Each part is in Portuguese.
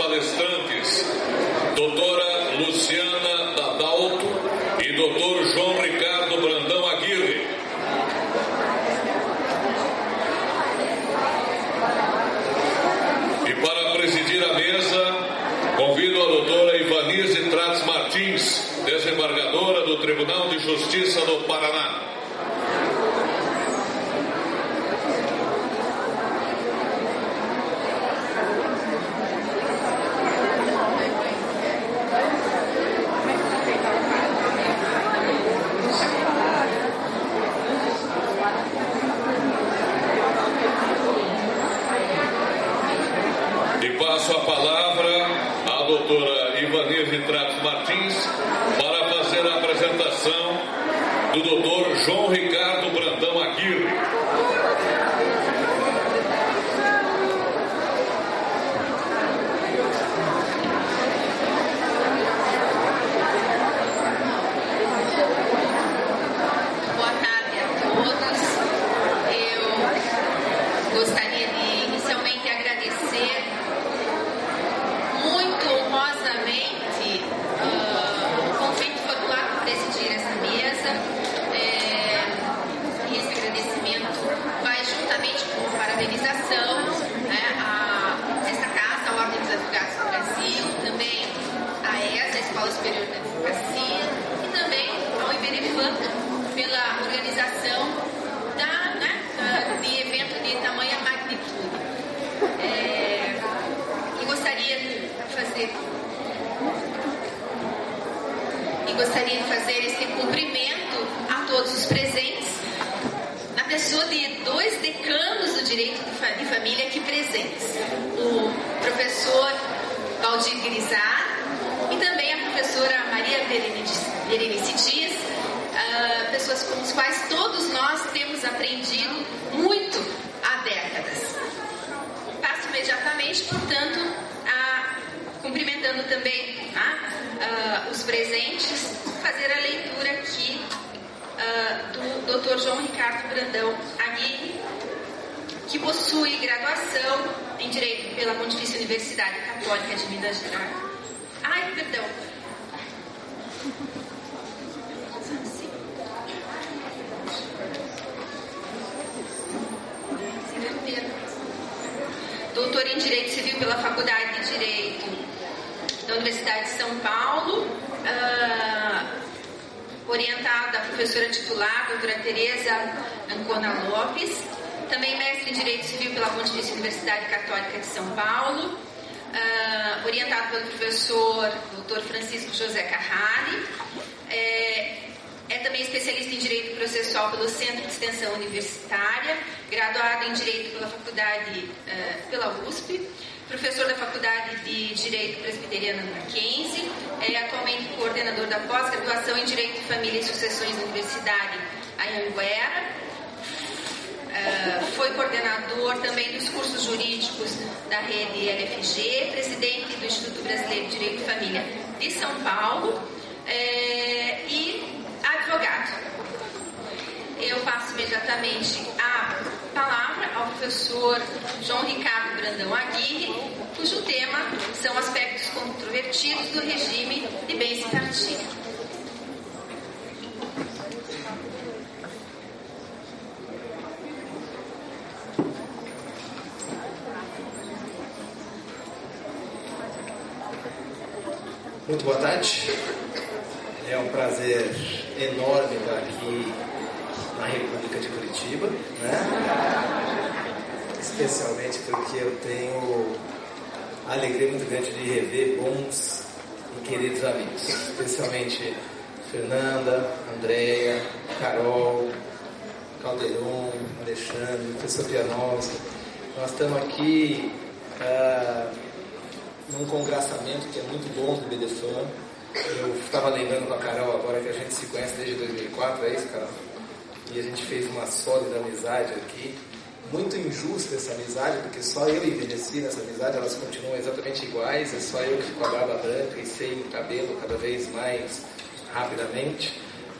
palestrantes, doutora Luciana Dadalto e doutor João Ricardo Brandão Aguirre. E para presidir a mesa, convido a doutora Ivanise Tratz Martins, desembargadora do Tribunal de Justiça do Paraná. Passo a palavra à doutora Ivanise Tratz Martins para fazer a apresentação do doutor João Ricardo Brandão Aguirre. Boa tarde a todos. Eu gostaria de inicialmente agradecer muito honrosamente o convite formulado para presidir essa mesa. E esse agradecimento vai juntamente com a parabenização, né, a esta casa, a Ordem dos Advogados do Brasil, também a ESA, a Escola Superior da Advocacia, e também ao Iberefan pela organização de evento de tamanha magnitude. Gostaria de fazer esse cumprimento a todos os presentes, na pessoa de dois decanos do direito de família aqui presentes, o professor Valdir Grisar e também a professora Maria Berenice Dias, pessoas com as quais todos nós temos aprendido muito há décadas. Passo imediatamente, portanto, cumprimentando também os presentes, fazer a leitura aqui do Dr. João Ricardo Brandão Aguirre, que possui graduação em Direito pela Pontifícia Universidade Católica de Minas Gerais. Doutor em Direito Civil pela Faculdade de Direito da Universidade de São Paulo, orientada da professora titular, doutora Tereza Ancona Lopes, também mestre em Direito Civil pela Pontifícia Universidade Católica de São Paulo, orientado pelo professor doutor Francisco José Carrari, é também especialista em Direito Processual pelo Centro de Extensão Universitária, graduado em Direito pela Faculdade, pela USP, professor da Faculdade de Direito Presbiteriana do Mackenzie, é atualmente coordenador da pós-graduação em Direito de Família e Sucessões da Universidade Anhanguera, foi coordenador também dos cursos jurídicos da rede LFG, presidente do Instituto Brasileiro de Direito de Família de São Paulo e advogado. Eu passo imediatamente a palavra ao professor João Ricardo Brandão Aguirre, cujo tema são aspectos controvertidos do regime de bens em partilha. Muito boa tarde. É um prazer enorme estar aqui na República de Curitiba, né? Especialmente porque eu tenho a alegria muito grande de rever bons e queridos amigos, especialmente Fernanda, Andréia, Carol, Calderon, Alexandre, professor Pianovski. Nós estamos aqui num congraçamento que é muito bom do BDFAN. Eu estava lembrando com a Carol agora que a gente se conhece desde 2004, é isso, Carol? E a gente fez uma sólida amizade aqui. Muito injusta essa amizade, porque só eu envelheci nessa amizade, elas continuam exatamente iguais, é só eu que fico com a barba branca e sem cabelo cada vez mais rapidamente.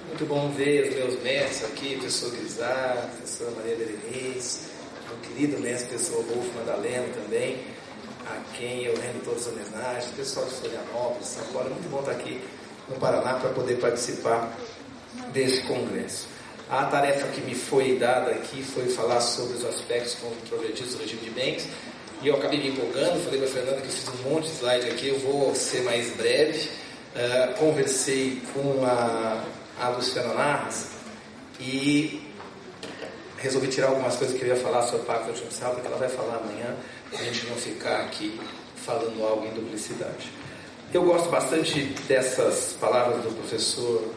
Muito bom ver os meus mestres aqui, o professor Grisar, a professora Maria Berenice, meu querido mestre, professor Wolf Madaleno também. a quem eu rendo todas as homenagens, pessoal de Florianópolis, São Paulo. É muito bom estar aqui no Paraná para poder participar desse congresso. A tarefa que me foi dada aqui foi falar sobre os aspectos controvertidos do regime de bens, e eu acabei me empolgando, falei para a Fernanda que eu fiz um monte de slide aqui, eu vou ser mais breve. Conversei com a Luciana Narras e resolvi tirar algumas coisas que eu ia falar sobre o Pacto Antijudicial, porque ela vai falar amanhã, para a gente não ficar aqui falando algo em duplicidade. Eu gosto bastante dessas palavras do professor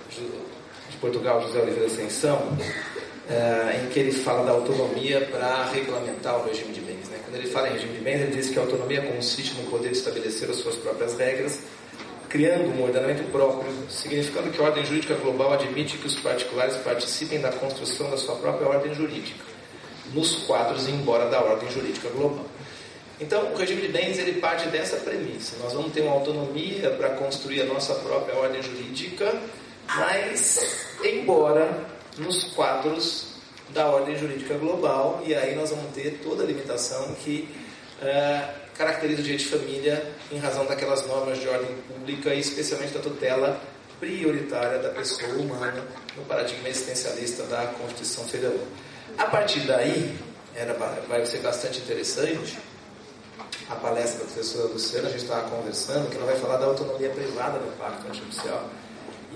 de Portugal, José Oliveira Ascensão, em que ele fala da autonomia para regulamentar o regime de bens. Né? Quando ele fala em regime de bens, ele diz que a autonomia consiste no poder de estabelecer as suas próprias regras, criando um ordenamento próprio, significando que a ordem jurídica global admite que os particulares participem da construção da sua própria ordem jurídica, nos quadros e embora da ordem jurídica global. Então, o regime de bens ele parte dessa premissa. Nós vamos ter uma autonomia para construir a nossa própria ordem jurídica, mas embora nos quadros da ordem jurídica global, e aí nós vamos ter toda a limitação que caracteriza o direito de família em razão daquelas normas de ordem pública e especialmente da tutela prioritária da pessoa humana no paradigma existencialista da Constituição Federal. A partir daí, vai ser bastante interessante a palestra da professora Luciana, a gente estava conversando, que ela vai falar da autonomia privada do Pacto Antijudicial.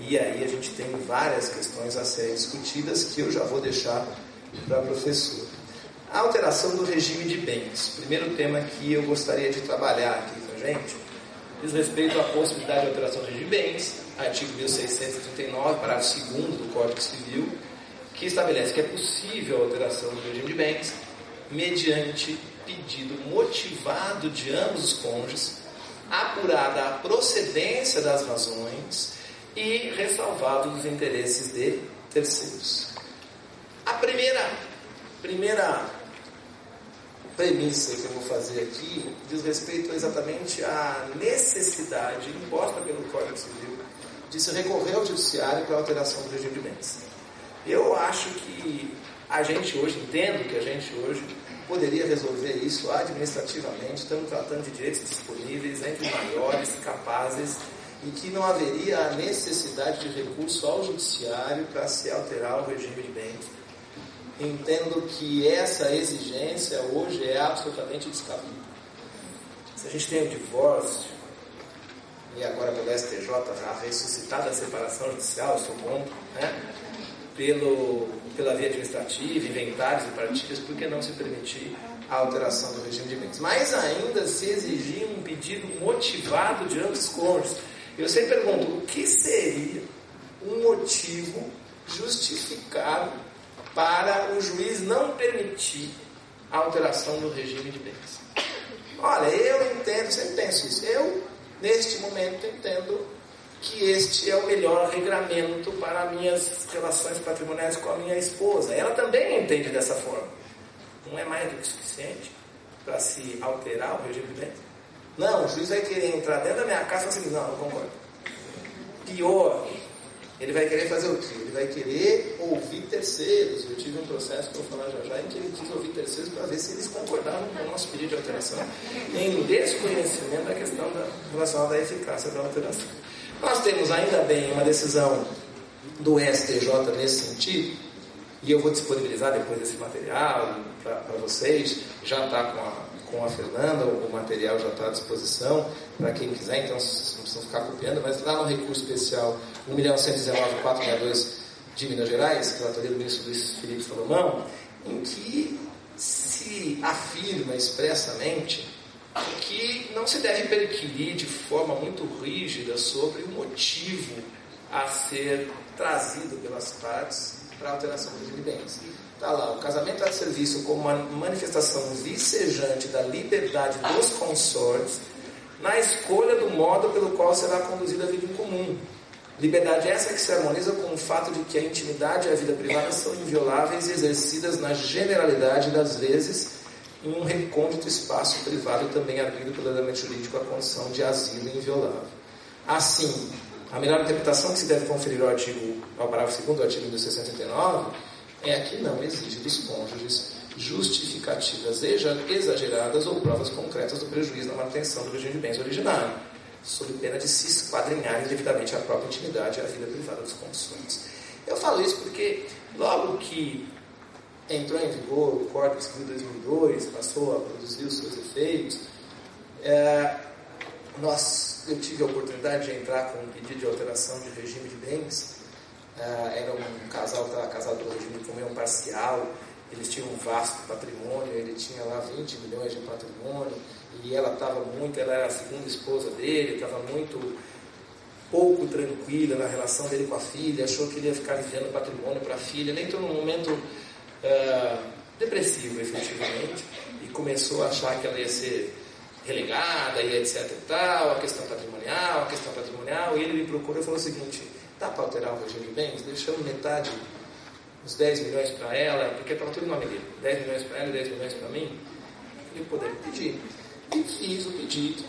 E aí a gente tem várias questões a serem discutidas que eu já vou deixar para a professora. A alteração do regime de bens. Primeiro tema que eu gostaria de trabalhar aqui com a gente diz respeito à possibilidade de alteração do regime de bens, artigo 1639, parágrafo 2º do Código Civil, que estabelece que é possível a alteração do regime de bens mediante pedido motivado de ambos os cônjuges, apurada a procedência das razões e ressalvados os interesses de terceiros. A primeira premissa que eu vou fazer aqui diz respeito exatamente à necessidade imposta pelo Código Civil de se recorrer ao judiciário para a alteração do regime de bens. Eu acho que a gente hoje, entendo que a gente hoje poderia resolver isso administrativamente, estamos tratando de direitos disponíveis entre os maiores, capazes, e que não haveria a necessidade de recurso ao judiciário para se alterar o regime de bens. Entendo que essa exigência hoje é absolutamente descabida. Se a gente tem o divórcio, e agora pelo STJ já ressuscitada a separação judicial, eu sou contra, né? Pela via administrativa, inventários e partilhas, por que não se permitir a alteração do regime de bens? Mais ainda, se exigir um pedido motivado de ambos os cônjuges. Eu sempre pergunto, o que seria um motivo justificado para o juiz não permitir a alteração do regime de bens? Olha, eu entendo, sempre penso isso, eu, neste momento, entendo que este é o melhor regramento para minhas relações patrimoniais com a minha esposa. Ela também entende dessa forma. Não é mais do que suficiente para se alterar o regime de bens? Não, o juiz vai querer entrar dentro da minha casa e falar assim, não concordo. Pior, ele vai querer fazer o quê? Ele vai querer ouvir terceiros. Eu tive um processo que eu vou falar já em que ele quis ouvir terceiros para ver se eles concordavam com o nosso pedido de alteração em desconhecimento da questão relacionada à eficácia da alteração. Nós temos ainda bem uma decisão do STJ nesse sentido, e eu vou disponibilizar depois esse material para vocês, já está com a Fernanda, o material já está à disposição para quem quiser, então vocês não precisam ficar copiando, mas lá no recurso especial 1.119.462 de Minas Gerais, relatoria do ministro Luiz Felipe Salomão, em que se afirma expressamente que não se deve perquirir de forma muito rígida sobre o motivo a ser trazido pelas partes para a alteração do regime de bens. Está lá, o casamento a serviço como uma manifestação vicejante da liberdade dos consortes na escolha do modo pelo qual será conduzida a vida em comum. Liberdade essa que se harmoniza com o fato de que a intimidade e a vida privada são invioláveis e exercidas na generalidade das vezes em um recôndito espaço privado também abrido pelo ordenamento jurídico à condição de asilo inviolável. Assim, a melhor interpretação que se deve conferir ao parágrafo 2º do artigo 1639 é a que não exige dos cônjuges justificativas exageradas ou provas concretas do prejuízo na manutenção do regime de bens originário, sob pena de se esquadrinhar indevidamente a própria intimidade e a vida privada dos consumantes. Eu falo isso porque logo que entrou em vigor o Código Civil de 2002, passou a produzir os seus efeitos, eu tive a oportunidade de entrar com um pedido de alteração de regime de bens. Era um casal que estava casado pelo regime de comunhão parcial, eles tinham um vasto patrimônio, ele tinha lá 20 milhões de patrimônio, e ela era a segunda esposa dele, estava muito pouco tranquila na relação dele com a filha, achou que ele ia ficar enviando patrimônio para a filha. Ele entrou num momento depressivo, efetivamente, e começou a achar que ela ia ser relegada e etc e tal, a questão patrimonial, e ele me procurou e falou o seguinte: dá para alterar o regime de bens, deixando metade, uns 10 milhões para ela, porque estava tudo no nome dele, 10 milhões para ela e 10 milhões para mim? Eu poderia pedir, e fiz o pedido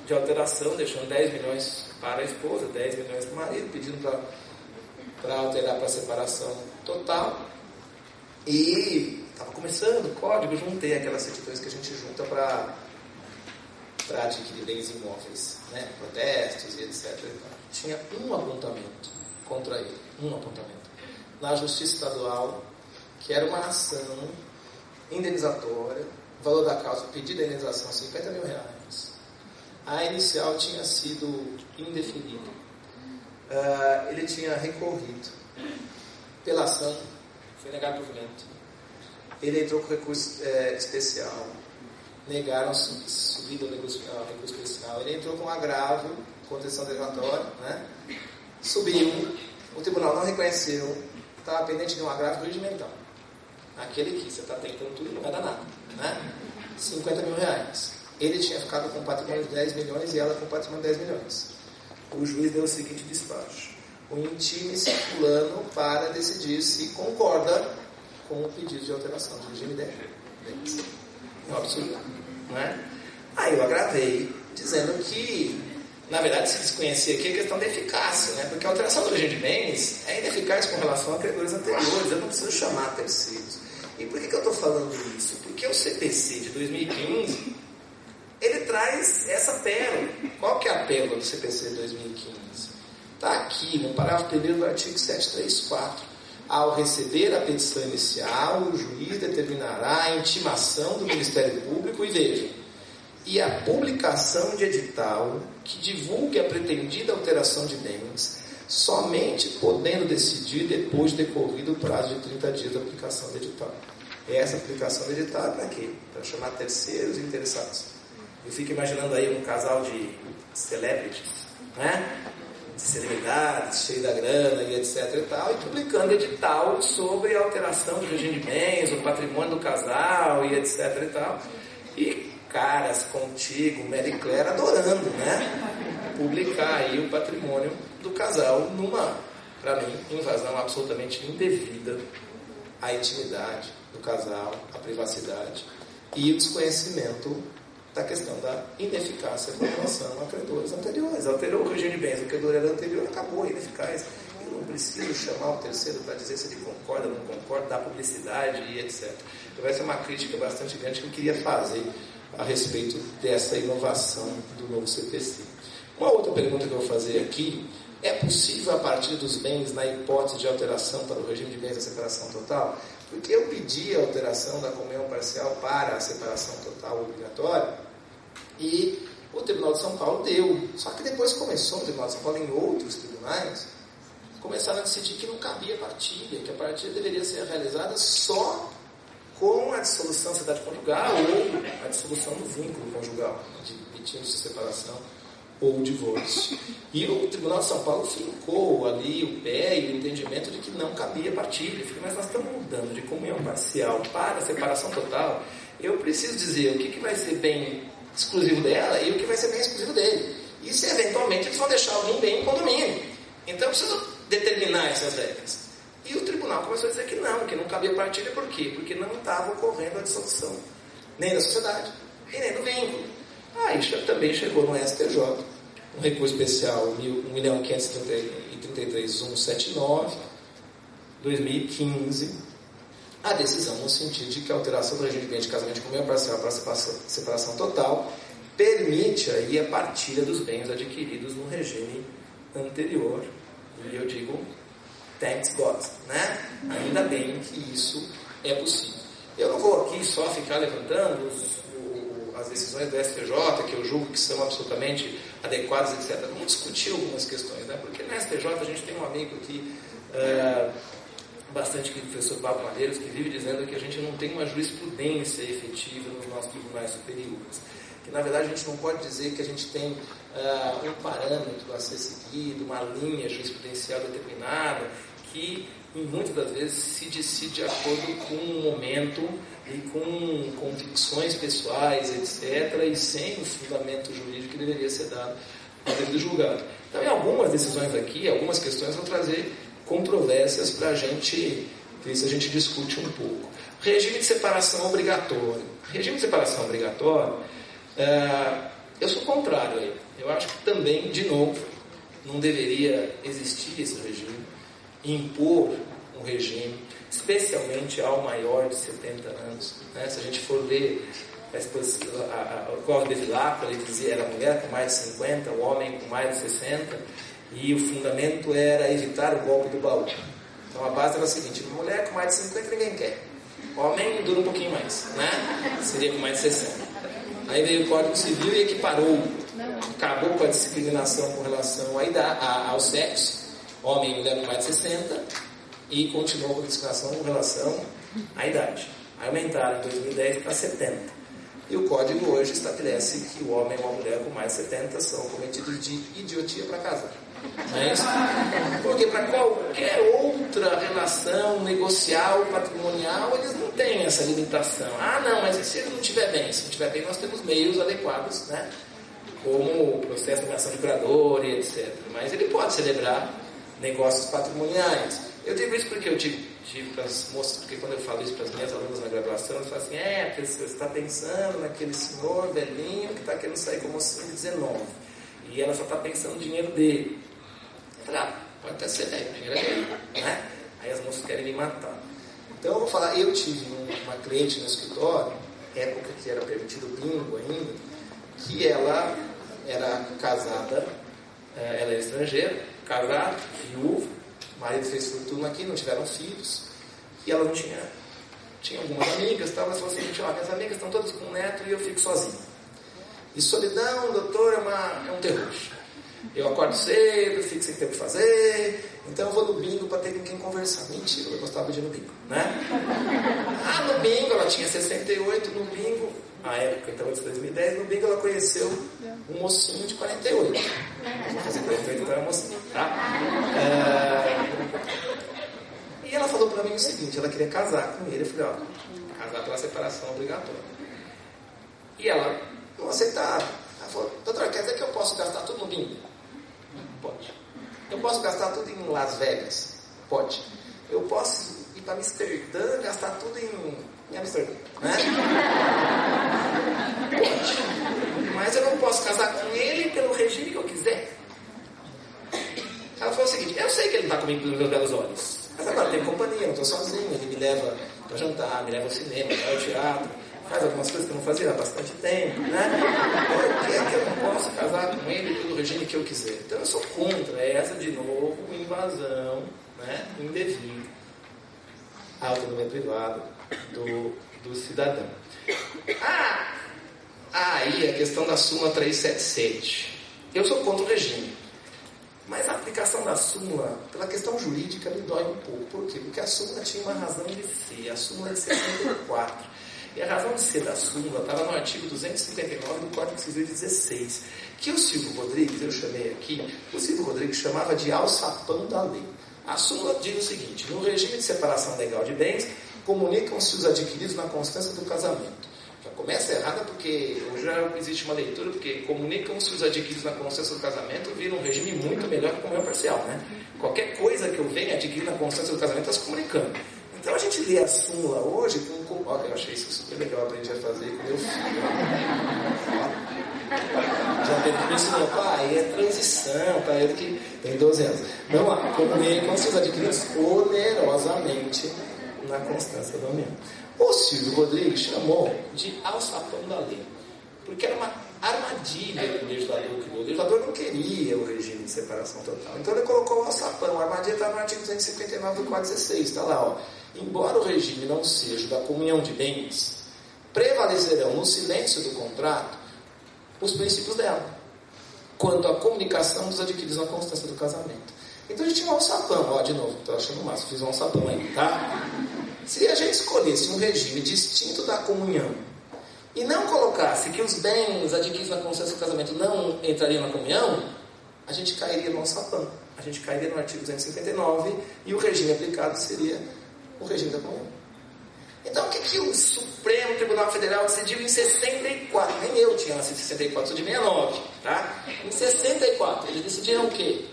de alteração, deixando 10 milhões para a esposa, 10 milhões para o marido, pedindo para alterar para a separação total. E estava começando o código, juntei aquelas certidões que a gente junta para adquirir bens imóveis, né? Protestos e etc. Tinha um apontamento contra ele, na Justiça Estadual, que era uma ação indenizatória, o valor da causa, pedido de indenização, R$50 mil. A inicial tinha sido indeferida. Ele tinha recorrido pela ação, foi negado provimento. Ele entrou com recurso especial, negaram subida ao recurso especial. Ele entrou com agravo, contenção derivatória, né? Subiu, o tribunal não reconheceu, estava pendente de um agravo regimental. Aquele que você está tentando tudo não vai dar nada, né? R$50 mil. Ele tinha ficado com patrimônio de 10 milhões e ela com patrimônio de 10 milhões. O juiz deu o seguinte despacho: o intime-se fulano para decidir se concorda com o pedido de alteração de regime de bens. É um absurdo, não é? Aí eu agravei, dizendo que, na verdade, se desconhecia aqui a questão da eficácia, né? Porque a alteração do regime de bens é ineficaz com relação a credores anteriores, eu não preciso chamar terceiros. E por que eu estou falando isso? Porque o CPC de 2015, ele traz essa pérola. Qual que é a pérola do CPC de 2015? Está aqui no parágrafo 1º do artigo 734. Ao receber a petição inicial, o juiz determinará a intimação do Ministério Público e a publicação de edital que divulgue a pretendida alteração de bens, somente podendo decidir depois de decorrido o prazo de 30 dias da aplicação do edital. Essa aplicação do edital é para quê? Para chamar terceiros interessados. Eu fico imaginando aí um casal de celebrities, né? De celebridades, cheio da grana e etc e tal, e publicando edital sobre a alteração do regime de bens, o patrimônio do casal e etc e tal. E caras contigo, Mary Claire, adorando, né? Publicar aí o patrimônio do casal numa, para mim, invasão absolutamente indevida à intimidade do casal, à privacidade e o desconhecimento da questão da ineficácia com relação a credores anteriores. Alterou o regime de bens, o credor era anterior, acabou, ineficaz. Eu não preciso chamar o terceiro para dizer se ele concorda ou não concorda, dar publicidade e etc. Então vai ser uma crítica bastante grande que eu queria fazer a respeito dessa inovação do novo CPC. Uma outra pergunta que eu vou fazer aqui: é possível, a partir dos bens, na hipótese de alteração para o regime de bens da separação total? Porque eu pedi a alteração da comunhão parcial para a separação total obrigatória e o Tribunal de São Paulo deu. Só que depois começou o Tribunal de São Paulo, em outros tribunais, começaram a decidir que não cabia partilha, que a partilha deveria ser realizada só com a dissolução da sociedade conjugal ou a dissolução do vínculo conjugal, admitindo-se separação ou divórcio. E o Tribunal de São Paulo fincou ali o pé e o entendimento de que não cabia partilha. Mas nós estamos mudando de comunhão parcial para separação total. Eu preciso dizer o que vai ser bem exclusivo dela e o que vai ser bem exclusivo dele. E se eventualmente eles vão deixar algum bem em condomínio. Então eu preciso determinar essas regras. E o tribunal começou a dizer que não cabia partilha. Por quê? Porque não estava ocorrendo a dissolução nem da sociedade e nem do vínculo. Aí também chegou no STJ, um recurso especial 1.533.179, 2015, a decisão no sentido de que a alteração do regime de bens de casamento de comunhão parcial para separação total permite aí a partilha dos bens adquiridos no regime anterior. E eu digo, thanks God, né? Ainda bem que isso é possível. Eu não vou aqui só ficar levantando as decisões do STJ, que eu julgo que são absolutamente adequadas, etc. Vamos discutir algumas questões, né? Porque no STJ a gente tem um amigo aqui, bastante que o professor Pablo Madeiros, que vive dizendo que a gente não tem uma jurisprudência efetiva nos nossos tribunais superiores. Que, na verdade, a gente não pode dizer que a gente tem um parâmetro a ser seguido, uma linha jurisprudencial determinada, que, muitas das vezes, se decide de acordo com o momento e com convicções pessoais, etc., e sem o fundamento jurídico que deveria ser dado ao devido julgado. Então, em algumas decisões aqui, algumas questões vão trazer controvérsias para a gente ver se a gente discute um pouco. Regime de separação obrigatório. Regime de separação obrigatório, eu sou contrário a ele. Eu acho que também, de novo, não deveria existir esse regime, impor um regime, especialmente ao maior de 70 anos. Né? Se a gente for ler o Código de Vilacqua, ele dizia era a mulher com mais de 50, o homem com mais de 60, e o fundamento era evitar o golpe do baú. Então a base era a seguinte: mulher com mais de 50 ninguém quer, homem dura um pouquinho mais, né? Seria com mais de 60. Aí veio o Código Civil e equiparou, acabou com a discriminação com relação ao sexo, homem e mulher com mais de 60, e continuou com a discriminação com relação à idade. Aí aumentaram em 2010 para 70. E o Código hoje estabelece que o homem e uma mulher com mais de 70 são cometidos de idiotia para casar. Não é isso? Porque para qualquer outra relação negocial, patrimonial, eles não têm essa limitação. Ah, não, mas e se ele não estiver bem? Se não estiver bem, nós temos meios adequados, né? Como o processo de nomeação de curador e etc. Mas ele pode celebrar negócios patrimoniais. Eu digo isso porque eu digo para as moças, porque quando eu falo isso para as minhas alunas na graduação, elas falam assim: porque você está pensando naquele senhor velhinho que está querendo sair com a mocinha de 19. E ela só está pensando no dinheiro dele. Eu falei, pode até ser velho, dinheiro é dele, né? Aí as moças querem me matar. Então eu vou falar, eu tive uma cliente no escritório, época que era permitido bingo ainda, que ela era casada, ela era estrangeira, casada, viúva, o marido fez fortuna aqui, não tiveram filhos, e ela não tinha algumas amigas, ela falou assim: minhas amigas estão todas com um neto e eu fico sozinha. E solidão, doutor, é um terror. Eu acordo cedo, fico sem ter o que fazer, então eu vou no bingo para ter com quem conversar. Mentira, eu gostava de ir no bingo, né? No bingo, ela tinha 68, no bingo, na época, então, de 2010, no bingo ela conheceu um mocinho de 48. Vou fazer 48, então é um mocinho, tá? E ela falou para mim o seguinte: ela queria casar com ele. Eu falei, casar pela separação obrigatória. E ela não aceitava. Ela falou: doutora, quer dizer que eu posso gastar tudo no bingo? Pode. Eu posso gastar tudo em Las Vegas? Pode. Eu posso ir para Amsterdã, gastar tudo em Amsterdã, né? Pode. Mas eu não posso casar com ele pelo regime que eu quiser. Ela falou o seguinte: eu sei que ele não está comigo pelos meus belos olhos, mas agora tem companhia, eu não estou sozinho, ele me leva para jantar, me leva ao cinema, me leva ao teatro, faz algumas coisas que eu não fazia há bastante tempo, né? Por que é que eu não posso casar com ele pelo regime que eu quiser? Então eu sou contra essa, de novo, invasão, né, indevida à autonomia privada do cidadão. Aí a questão da súmula 377. Eu sou contra o regime, mas a aplicação da súmula, pela questão jurídica, me dói um pouco. Por quê? Porque a súmula tinha uma razão de ser, a súmula de 64. E a razão de ser da súmula estava no artigo 259 do Código Civil 16, que o Silvio Rodrigues, eu chamei aqui, o Silvio Rodrigues chamava de alçapão da lei. A súmula diz o seguinte: no regime de separação legal de bens, comunicam-se os adquiridos na constância do casamento. Já começa errada porque hoje já existe uma leitura, porque comunicam-se os adquiridos na constância do casamento, vira um regime muito melhor que o comunhão parcial, né? Qualquer coisa que eu venha adquirir na constância do casamento está se comunicando. Então a gente lê a súmula hoje com... Olha, eu achei isso super legal, aprendi a fazer com meu filho. Já teve que me ensinar, pai, é transição, para ele que tem 12 anos. Vamos lá, comunicam-se os adquiridos onerosamente na constância da união. O Silvio Rodrigues chamou de alçapão da lei, porque era uma armadilha que o legislador criou. O legislador não queria o regime de separação total. Então ele colocou o alçapão. A armadilha está no artigo 259 do Código 16. Está lá, ó. Embora o regime não seja da comunhão de bens, prevalecerão no silêncio do contrato os princípios dela, quanto à comunicação dos adquiridos na constância do casamento. Então a gente tinha um alçapão. Ó, de novo, estou achando massa, fiz um alçapão aí, tá? Se a gente escolhesse um regime distinto da comunhão e não colocasse que os bens adquiridos na constância do casamento não entrariam na comunhão, a gente cairia no alçapão. A gente cairia no artigo 259 e o regime aplicado seria o regime da comunhão. Então o que o Supremo Tribunal Federal decidiu em 64? Nem eu tinha nascido em 64, sou de 69, tá? Em 64, eles decidiram o quê?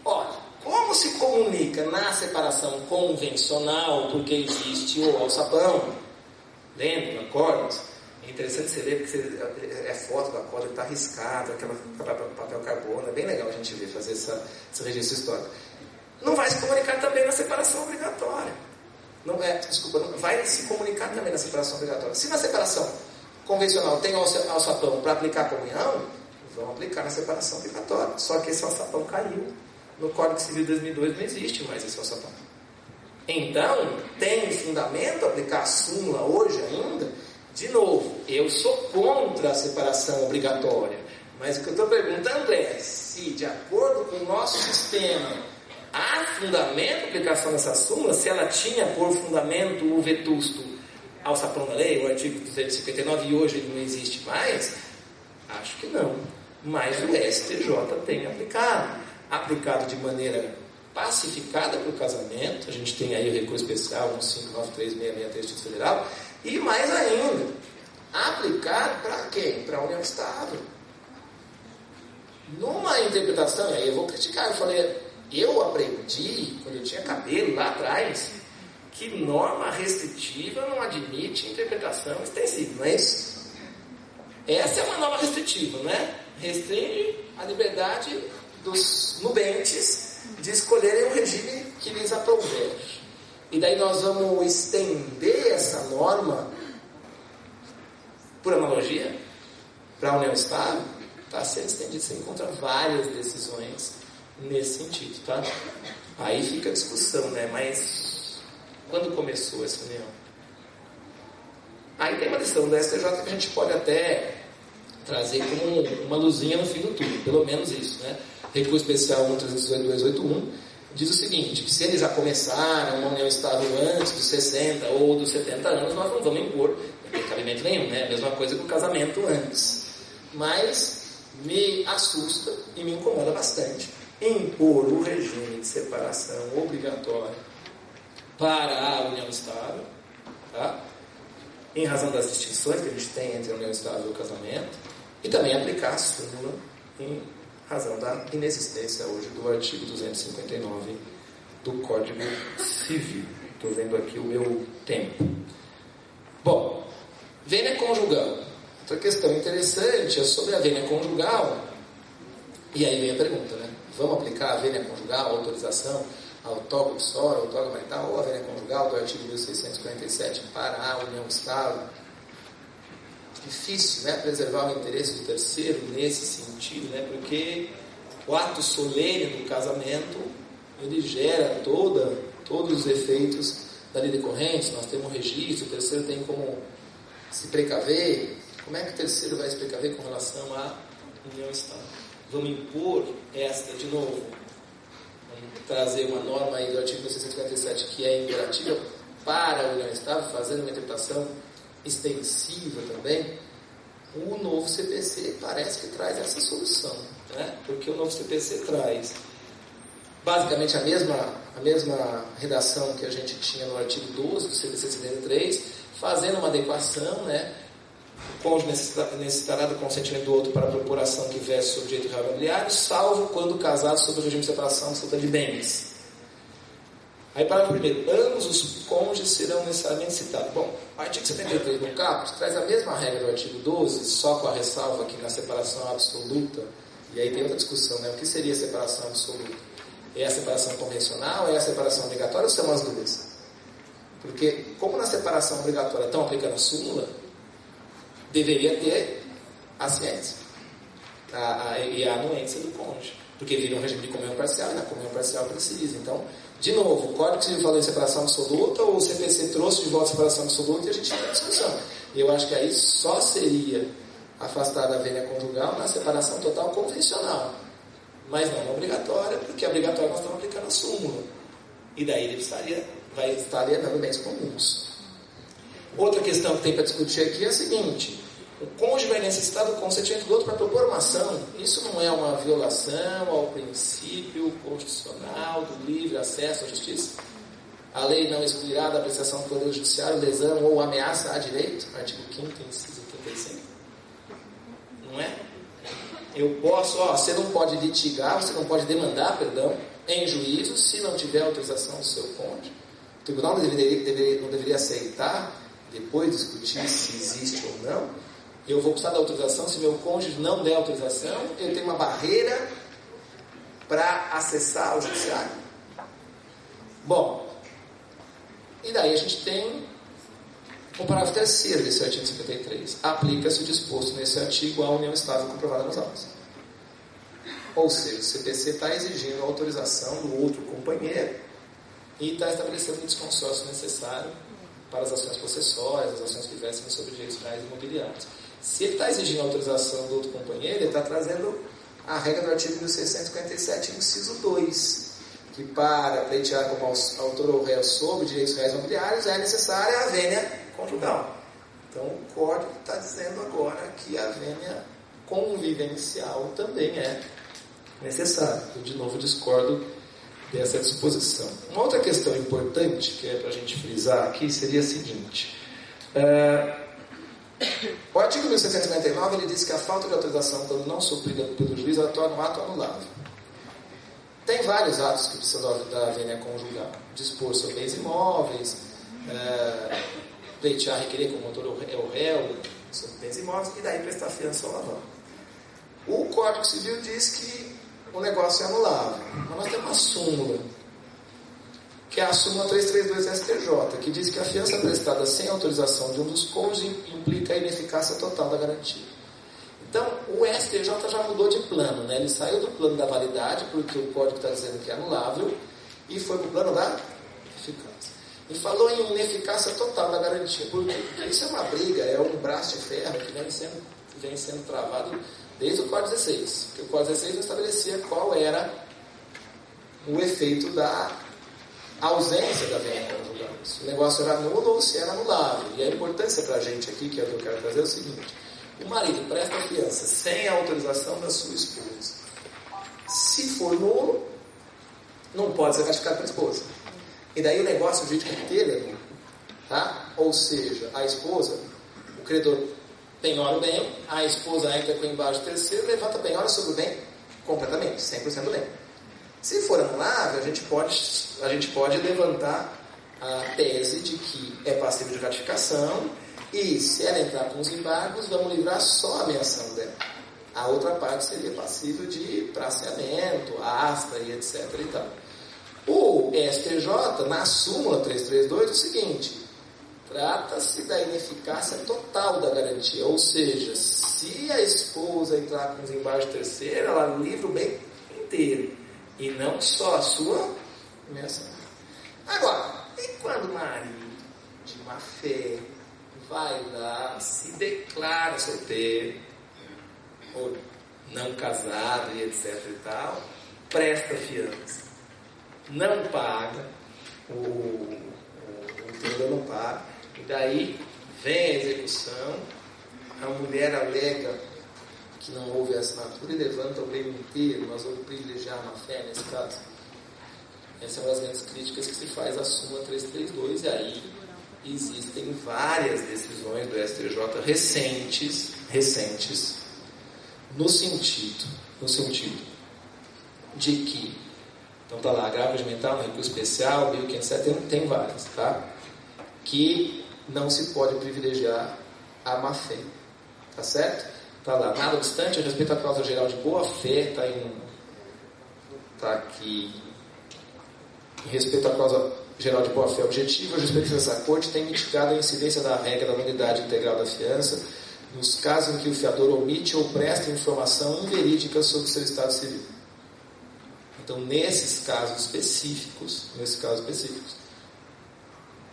Olha, como se comunica na separação convencional, porque existe o alçapão dentro do acordo. É interessante você ver, porque é foto do acordo que está arriscado, aquela papel carbono, é bem legal a gente ver, fazer esse registro histórico. Não vai se comunicar também na separação obrigatória. Não vai se comunicar também na separação obrigatória. Se na separação convencional tem alçapão para aplicar a comunhão, vão aplicar na separação obrigatória. Só que esse alçapão caiu. No Código Civil de 2002 não existe mais esse alçapão. Então, tem fundamento aplicar a súmula hoje ainda? De novo, eu sou contra a separação obrigatória. Mas o que eu estou perguntando é se, de acordo com o nosso sistema, há fundamento a aplicação dessa súmula, se ela tinha por fundamento o vetusto alçapão da lei, o artigo 259, e hoje ele não existe mais? Acho que não. Mas o STJ tem aplicado de maneira pacificada para o casamento. A gente tem aí o recurso especial 1593663 do Distrito Federal, e mais ainda, aplicado para quem? Para a união estável. Numa interpretação, aí eu vou criticar, eu aprendi, quando eu tinha cabelo lá atrás, que norma restritiva não admite interpretação extensiva, não é isso? Essa é uma norma restritiva, né? Restringe a liberdade dos nubentes de escolherem o regime que lhes aprouver. E daí nós vamos estender essa norma, por analogia, para a união estável. Está sendo estendido, você encontra várias decisões nesse sentido, tá? Aí fica a discussão, né? Mas quando começou essa união? Aí tem uma decisão do STJ que a gente pode até trazer como uma luzinha no fim do túnel, pelo menos isso, né? Recurso especial 138.281 diz o seguinte, que se eles já começaram uma união estável antes dos 60 ou dos 70 anos, nós não vamos impor, não tem cabimento nenhum, né? A mesma coisa que o casamento antes. Mas me assusta e me incomoda bastante impor o regime de separação obrigatória para a união estável, tá? Em razão das distinções que a gente tem entre a união estável e o casamento, e também aplicar a súmula em razão da inexistência hoje do artigo 259 do Código Civil. Estou vendo aqui o meu tempo. Bom, vênia conjugal. Outra questão interessante é sobre a vênia conjugal. E aí vem a pergunta, né? Vamos aplicar a vênia conjugal, a autorização, a autógrafo sora, a autógrafo marital ou a vênia conjugal do artigo 1647 para a união estável? Difícil, né? Preservar o interesse do terceiro nesse sentido, né? Porque o ato solene do casamento ele gera todos os efeitos da lei decorrente. Nós temos um registro, o terceiro tem como se precaver. Como é que o terceiro vai se precaver com relação à união estável? Vamos impor esta de novo. Vamos trazer uma norma aí do artigo 1647 que é imperativa para a união estável, fazendo uma interpretação extensiva também. O novo CPC parece que traz essa solução, né? Porque o novo CPC traz basicamente a mesma redação que a gente tinha no artigo 12 do CPC 73, fazendo uma adequação, né? O cônjuge necessitará do consentimento do outro para a procuração que verse sobre direito real imobiliário, salvo quando casado sob o regime de separação absoluta de bens. Aí, parágrafo primeiro, ambos os cônjuges serão necessariamente citados. Bom, o artigo 73 do caput traz a mesma regra do artigo 12, só com a ressalva que na separação absoluta, e aí tem outra discussão, né? O que seria separação absoluta? É a separação convencional, é a separação obrigatória ou são as duas? Porque, como na separação obrigatória estão aplicando a súmula, deveria ter a ciência e a anuência do cônjuge. Porque vira um regime de comunhão parcial e na comunhão parcial precisa. Então, de novo, o Código Civil falou em separação absoluta ou o CPC trouxe de volta a separação absoluta e a gente tem discussão. E eu acho que aí só seria afastada a vênia conjugal na separação total convencional. Mas não obrigatória, porque a obrigatória nós estamos aplicando a súmula. E daí ele vai estar alienando bens comuns. Outra questão que tem para discutir aqui é a seguinte: o cônjuge vai necessitar do consentimento do outro para propor uma ação. Isso não é uma violação ao princípio constitucional do livre acesso à justiça? A lei não excluirá da apreciação do Poder Judiciário lesão ou ameaça a direito? Artigo 5º, inciso 35. Não é? Eu posso, você não pode litigar, você não pode demandar, em juízo, se não tiver autorização do seu cônjuge. O tribunal não deveria aceitar, depois discutir se existe ou não. Eu vou precisar da autorização, se meu cônjuge não der autorização, eu tenho uma barreira para acessar o judiciário. Bom, e daí a gente tem o parágrafo 3º desse artigo 53. Aplica-se o disposto nesse artigo à união estável comprovada nos autos. Ou seja, o CPC está exigindo a autorização do outro companheiro e está estabelecendo o desconsórcio necessário para as ações possessórias, as ações que versem sobre direitos reais e imobiliários. Se ele está exigindo a autorização do outro companheiro, ele está trazendo a regra do artigo 1657, inciso 2, que para pleitear como autor ou réu sobre direitos reais e imobiliários é necessária a vênia conjugal. Então o Código está dizendo agora que a vênia convivencial também é necessária. Eu de novo discordo dessa disposição. Uma outra questão importante que é para a gente frisar aqui seria a seguinte: o artigo 1659 ele diz que a falta de autorização, quando não suprida pelo juiz, ela torna um ato anulável. Tem vários atos que precisam da vênia conjugal: dispor sobre bens imóveis, pleitear, requerer como autor ou réu sobre bens imóveis, e daí prestar fiança ou aval. O Código Civil diz que o negócio é anulável, mas nós temos uma súmula, que é a súmula 332 STJ, que diz que a fiança prestada sem autorização de um dos cônjuges implica a ineficácia total da garantia. Então, o STJ já mudou de plano, né? Ele saiu do plano da validade, porque o Código está dizendo que é anulável, e foi para o plano da eficácia. E falou em ineficácia total da garantia, porque isso é uma briga, é um braço de ferro que vem sendo travado desde o Código 16. Porque o Código 16 não estabelecia qual era o efeito da ausência da vênia conjugal. Se o negócio era nulo ou se era anulável. E a importância para a gente aqui, que é o que eu quero trazer, é o seguinte: o marido presta a fiança sem a autorização da sua esposa. Se for nulo, não pode ser ratificado pela esposa. E daí o negócio jurídico inteiro é nulo. Tá? Ou seja, a esposa, o credor penhora o bem, a esposa entra com embargo terceiro, levanta a penhora sobre o bem completamente, 100% do bem. Se for anulável, a gente pode levantar a tese de que é passível de ratificação, e se ela entrar com os embargos, vamos livrar só a ameação dela. A outra parte seria passível de praceamento, asta e etc. e tal. O STJ, na súmula 332, é o seguinte: trata-se da ineficácia total da garantia, ou seja, se a esposa entrar com os embargos terceiros, ela livra o bem inteiro, e não só a sua ameação. Agora, e quando o marido, de má fé, vai lá, se declara solteiro, ou não casado e etc e tal, presta fiança, não paga, o devedor não paga, e daí vem a execução, a mulher alega que não houve assinatura e levanta o bem inteiro. Nós vamos privilegiar a má-fé nesse caso. Essa é uma das grandes críticas que se faz à súmula 332, e aí existem várias decisões do STJ recentes, no sentido de que, então tá lá, agravo regimental, recurso especial, 1507, tem várias, tá? Que não se pode privilegiar a má-fé, tá certo? Tá lá, nada obstante, a respeito à causa geral de boa-fé, tá aqui, em respeito à causa geral de boa-fé objetiva, a jurisprudência dessa Corte tem mitigado a incidência da regra da nulidade integral da fiança nos casos em que o fiador omite ou presta informação inverídica sobre o seu estado civil. Então, nesses casos específicos,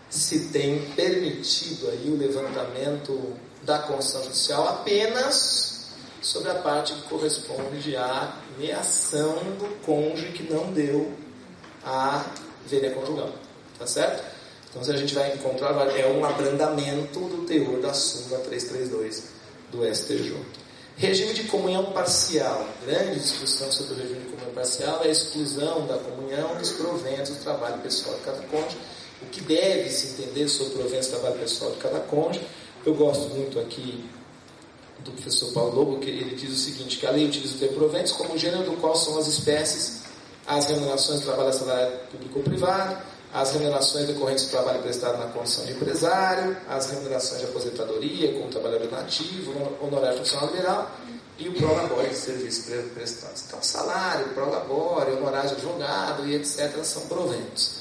se tem permitido aí o levantamento da Constituição Judicial apenas sobre a parte que corresponde à meação do cônjuge que não deu a vênia conjugal. Tá certo? Então, se a gente vai encontrar, é um abrandamento do teor da súmula 332 do STJ. Regime de comunhão parcial. Grande discussão sobre o regime de comunhão parcial é a exclusão da comunhão dos proventos do trabalho pessoal de cada cônjuge. O que deve se entender sobre proventos do trabalho pessoal de cada cônjuge. Eu gosto muito aqui do professor Paulo Lobo, que ele diz o seguinte, que a lei utiliza o termo proventos como gênero do qual são as espécies, as remunerações do trabalho assalariado público ou privado, as remunerações decorrentes do trabalho prestado na condição de empresário, as remunerações de aposentadoria como trabalhador nativo, honorário funcional liberal e o prolabore de serviços prestados. Então, salário, prolabore, honorário de advogado e etc. são proventos.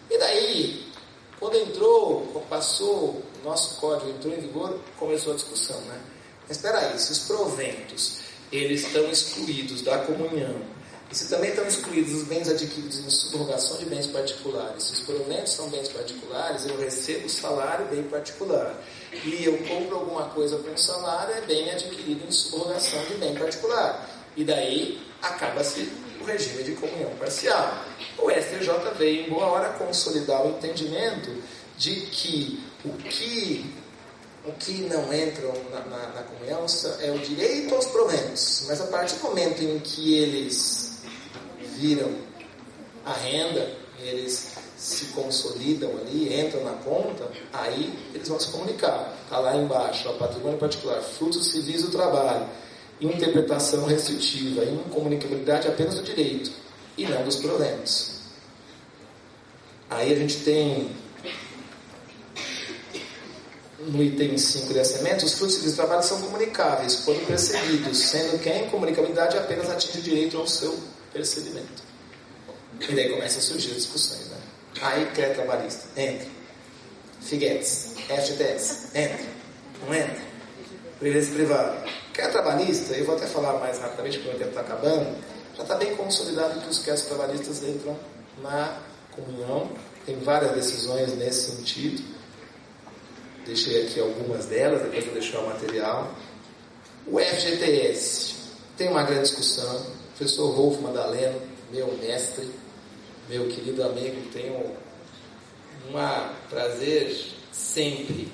E daí, quando passou, o nosso código entrou em vigor, começou a discussão, né? Mas espera aí, se os proventos, eles estão excluídos da comunhão, e se também estão excluídos os bens adquiridos em subrogação de bens particulares, se os proventos são bens particulares, eu recebo o salário bem particular. E eu compro alguma coisa com salário, é bem adquirido em subrogação de bem particular. E daí, acaba-se o regime de comunhão parcial. O STJ veio, em boa hora, consolidar o entendimento de que o que não entra na comunhão é o direito aos proventos. Mas a partir do momento em que eles viram a renda, eles se consolidam ali, entram na conta, aí eles vão se comunicar. Está lá embaixo, ó, patrimônio particular, frutos civis do trabalho, interpretação restritiva, incomunicabilidade apenas do direito e não dos proventos. Aí a gente tem no item 5 de assentamento, os frutos civis do trabalho são comunicáveis quando percebidos, sendo que a incomunicabilidade apenas atinge o direito ao seu percebimento. E daí começam a surgir as discussões, né? Aí quer trabalhista, entra. Figuetes, FGTS, entra. Não entra. Previdência privada. Quer trabalhista, eu vou até falar mais rapidamente porque o tempo está acabando, já está bem consolidado que os queres trabalhistas entram na comunhão. Tem várias decisões nesse sentido. Deixei aqui algumas delas, depois vou deixar o material. O FGTS tem uma grande discussão. O professor Rolf Madaleno, meu mestre, meu querido amigo, tenho um prazer sempre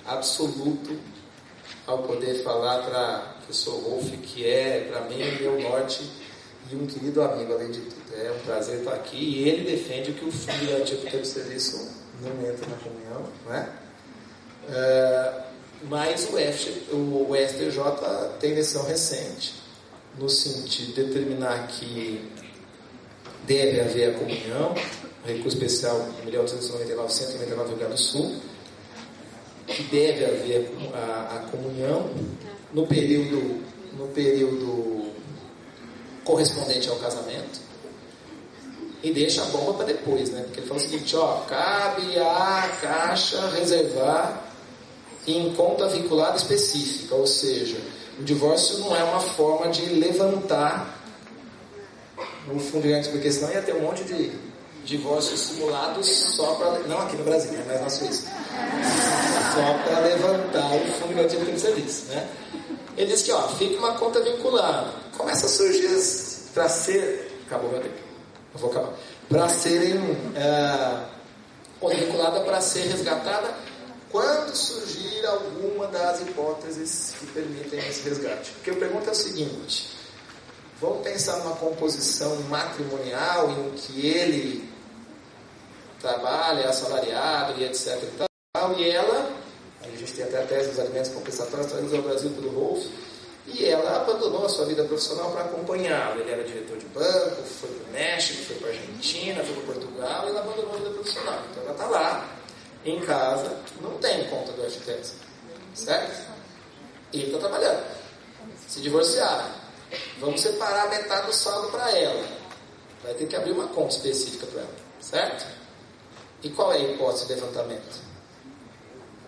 absoluto ao poder falar para o professor Rolf, que é, para mim, meu norte e um querido amigo, além de tudo. É um prazer estar aqui. E ele defende que o fundo garantido pelo serviço não entra na comunhão, não é? Mas o STJ tem decisão recente no sentido de determinar que deve haver a comunhão, recurso especial 1.899.199 do Rio Grande do Sul, que deve haver a comunhão no período correspondente ao casamento, e deixa a bomba para depois, né? Porque ele fala o seguinte, cabe à Caixa reservar em conta vinculada específica, ou seja, o divórcio não é uma forma de levantar o fundo de garantia, porque senão ia ter um monte de divórcios simulados só para, não aqui no Brasil, né, mas na Suíça, só para levantar o fundo de garantia pelo serviço, né? Ele diz que fica uma conta vinculada, começa a surgir para ser, acabou meu tempo, eu vou acabar, para serem conta vinculada para ser resgatada quando surgir alguma das hipóteses que permitem esse resgate. Porque a pergunta é o seguinte: vamos pensar numa composição matrimonial em que ele trabalha, é assalariado e etc. e tal, e ela, a gente tem até a tese dos alimentos compensatórios trazidos ao Brasil pelo Rolf, e ela abandonou a sua vida profissional para acompanhá-lo. Ele era diretor de banco, foi para o México, foi para a Argentina, foi para Portugal, e ela abandonou a vida profissional. Então ela está lá, em casa, não tem conta do FGTS, certo? Ele está trabalhando. Se divorciaram, vamos separar metade do saldo para ela. Vai ter que abrir uma conta específica para ela, certo? E qual é a hipótese de levantamento?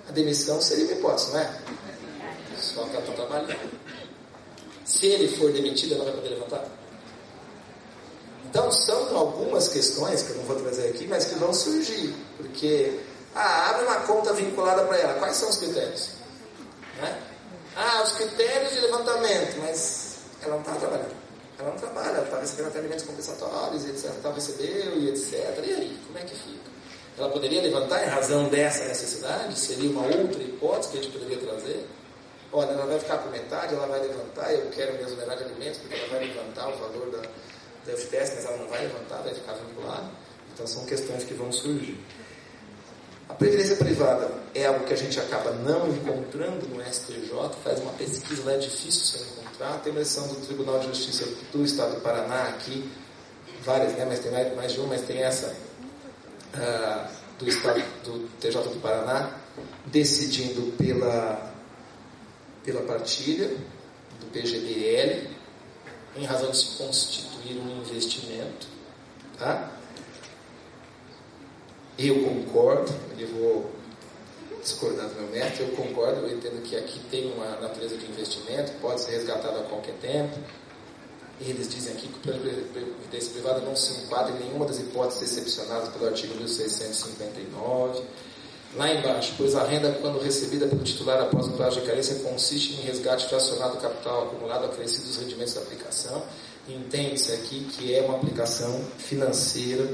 A demissão seria uma hipótese, não é? Só que ela está trabalhando. Se ele for demitido, ela não vai poder levantar? Então, são algumas questões, que eu não vou trazer aqui, mas que vão surgir. Porque, abre uma conta vinculada para ela. Quais são os critérios? Né? Os critérios de levantamento, mas ela não está trabalhando. Ela não trabalha, ela está recebendo até alimentos compensatórios, etc. Recebeu, e etc. E aí, como é que fica? Ela poderia levantar em razão dessa necessidade? Seria uma outra hipótese que a gente poderia trazer? Olha, ela vai ficar com metade, ela vai levantar, eu quero me exonerar de alimentos, porque ela vai levantar o valor da FTS, mas ela não vai levantar, vai ficar vinculada. Então são questões que vão surgir. A previdência privada é algo que a gente acaba não encontrando no STJ, faz uma pesquisa lá, é difícil você encontrar. Tem uma decisão do Tribunal de Justiça do Estado do Paraná aqui, várias, né? Mas tem mais de uma, mas tem essa do Estado do TJ do Paraná, decidindo pela partilha do PGBL, em razão de se constituir um investimento. Tá? Eu concordo, eu vou discordar do meu método, eu concordo, eu entendo que aqui tem uma natureza de investimento, pode ser resgatado a qualquer tempo. Eles dizem aqui que a previdência privada não se enquadra em nenhuma das hipóteses excepcionadas pelo artigo 1659. Lá embaixo, pois a renda, quando recebida pelo titular após o prazo de carência, consiste em resgate fracionado do capital acumulado acrescido dos rendimentos da aplicação. Entende-se aqui que é uma aplicação financeira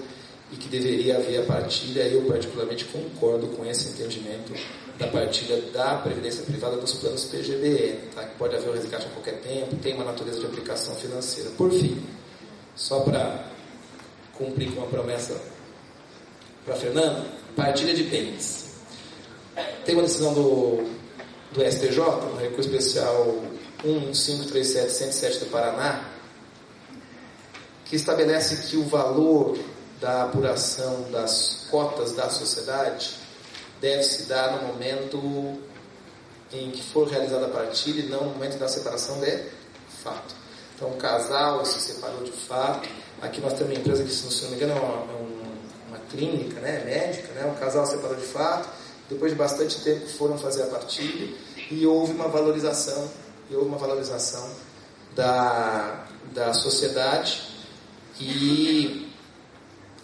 e que deveria haver a partilha. Eu particularmente concordo com esse entendimento da partilha da previdência privada dos planos PGBL, tá? Que pode haver o resgate a qualquer tempo, tem uma natureza de aplicação financeira. Por fim, só para cumprir com a promessa para Fernando, partilha de bens. Tem uma decisão do STJ, no recurso especial 1537-107 do Paraná, que estabelece que o valor da apuração das cotas da sociedade deve se dar no momento em que for realizada a partilha e não no momento da separação de fato. Então, o casal se separou de fato. Aqui nós temos uma empresa que, se não me engano, é uma clínica, né, médica, né? O casal se separou de fato. Depois de bastante tempo foram fazer a partilha e houve uma valorização da sociedade, e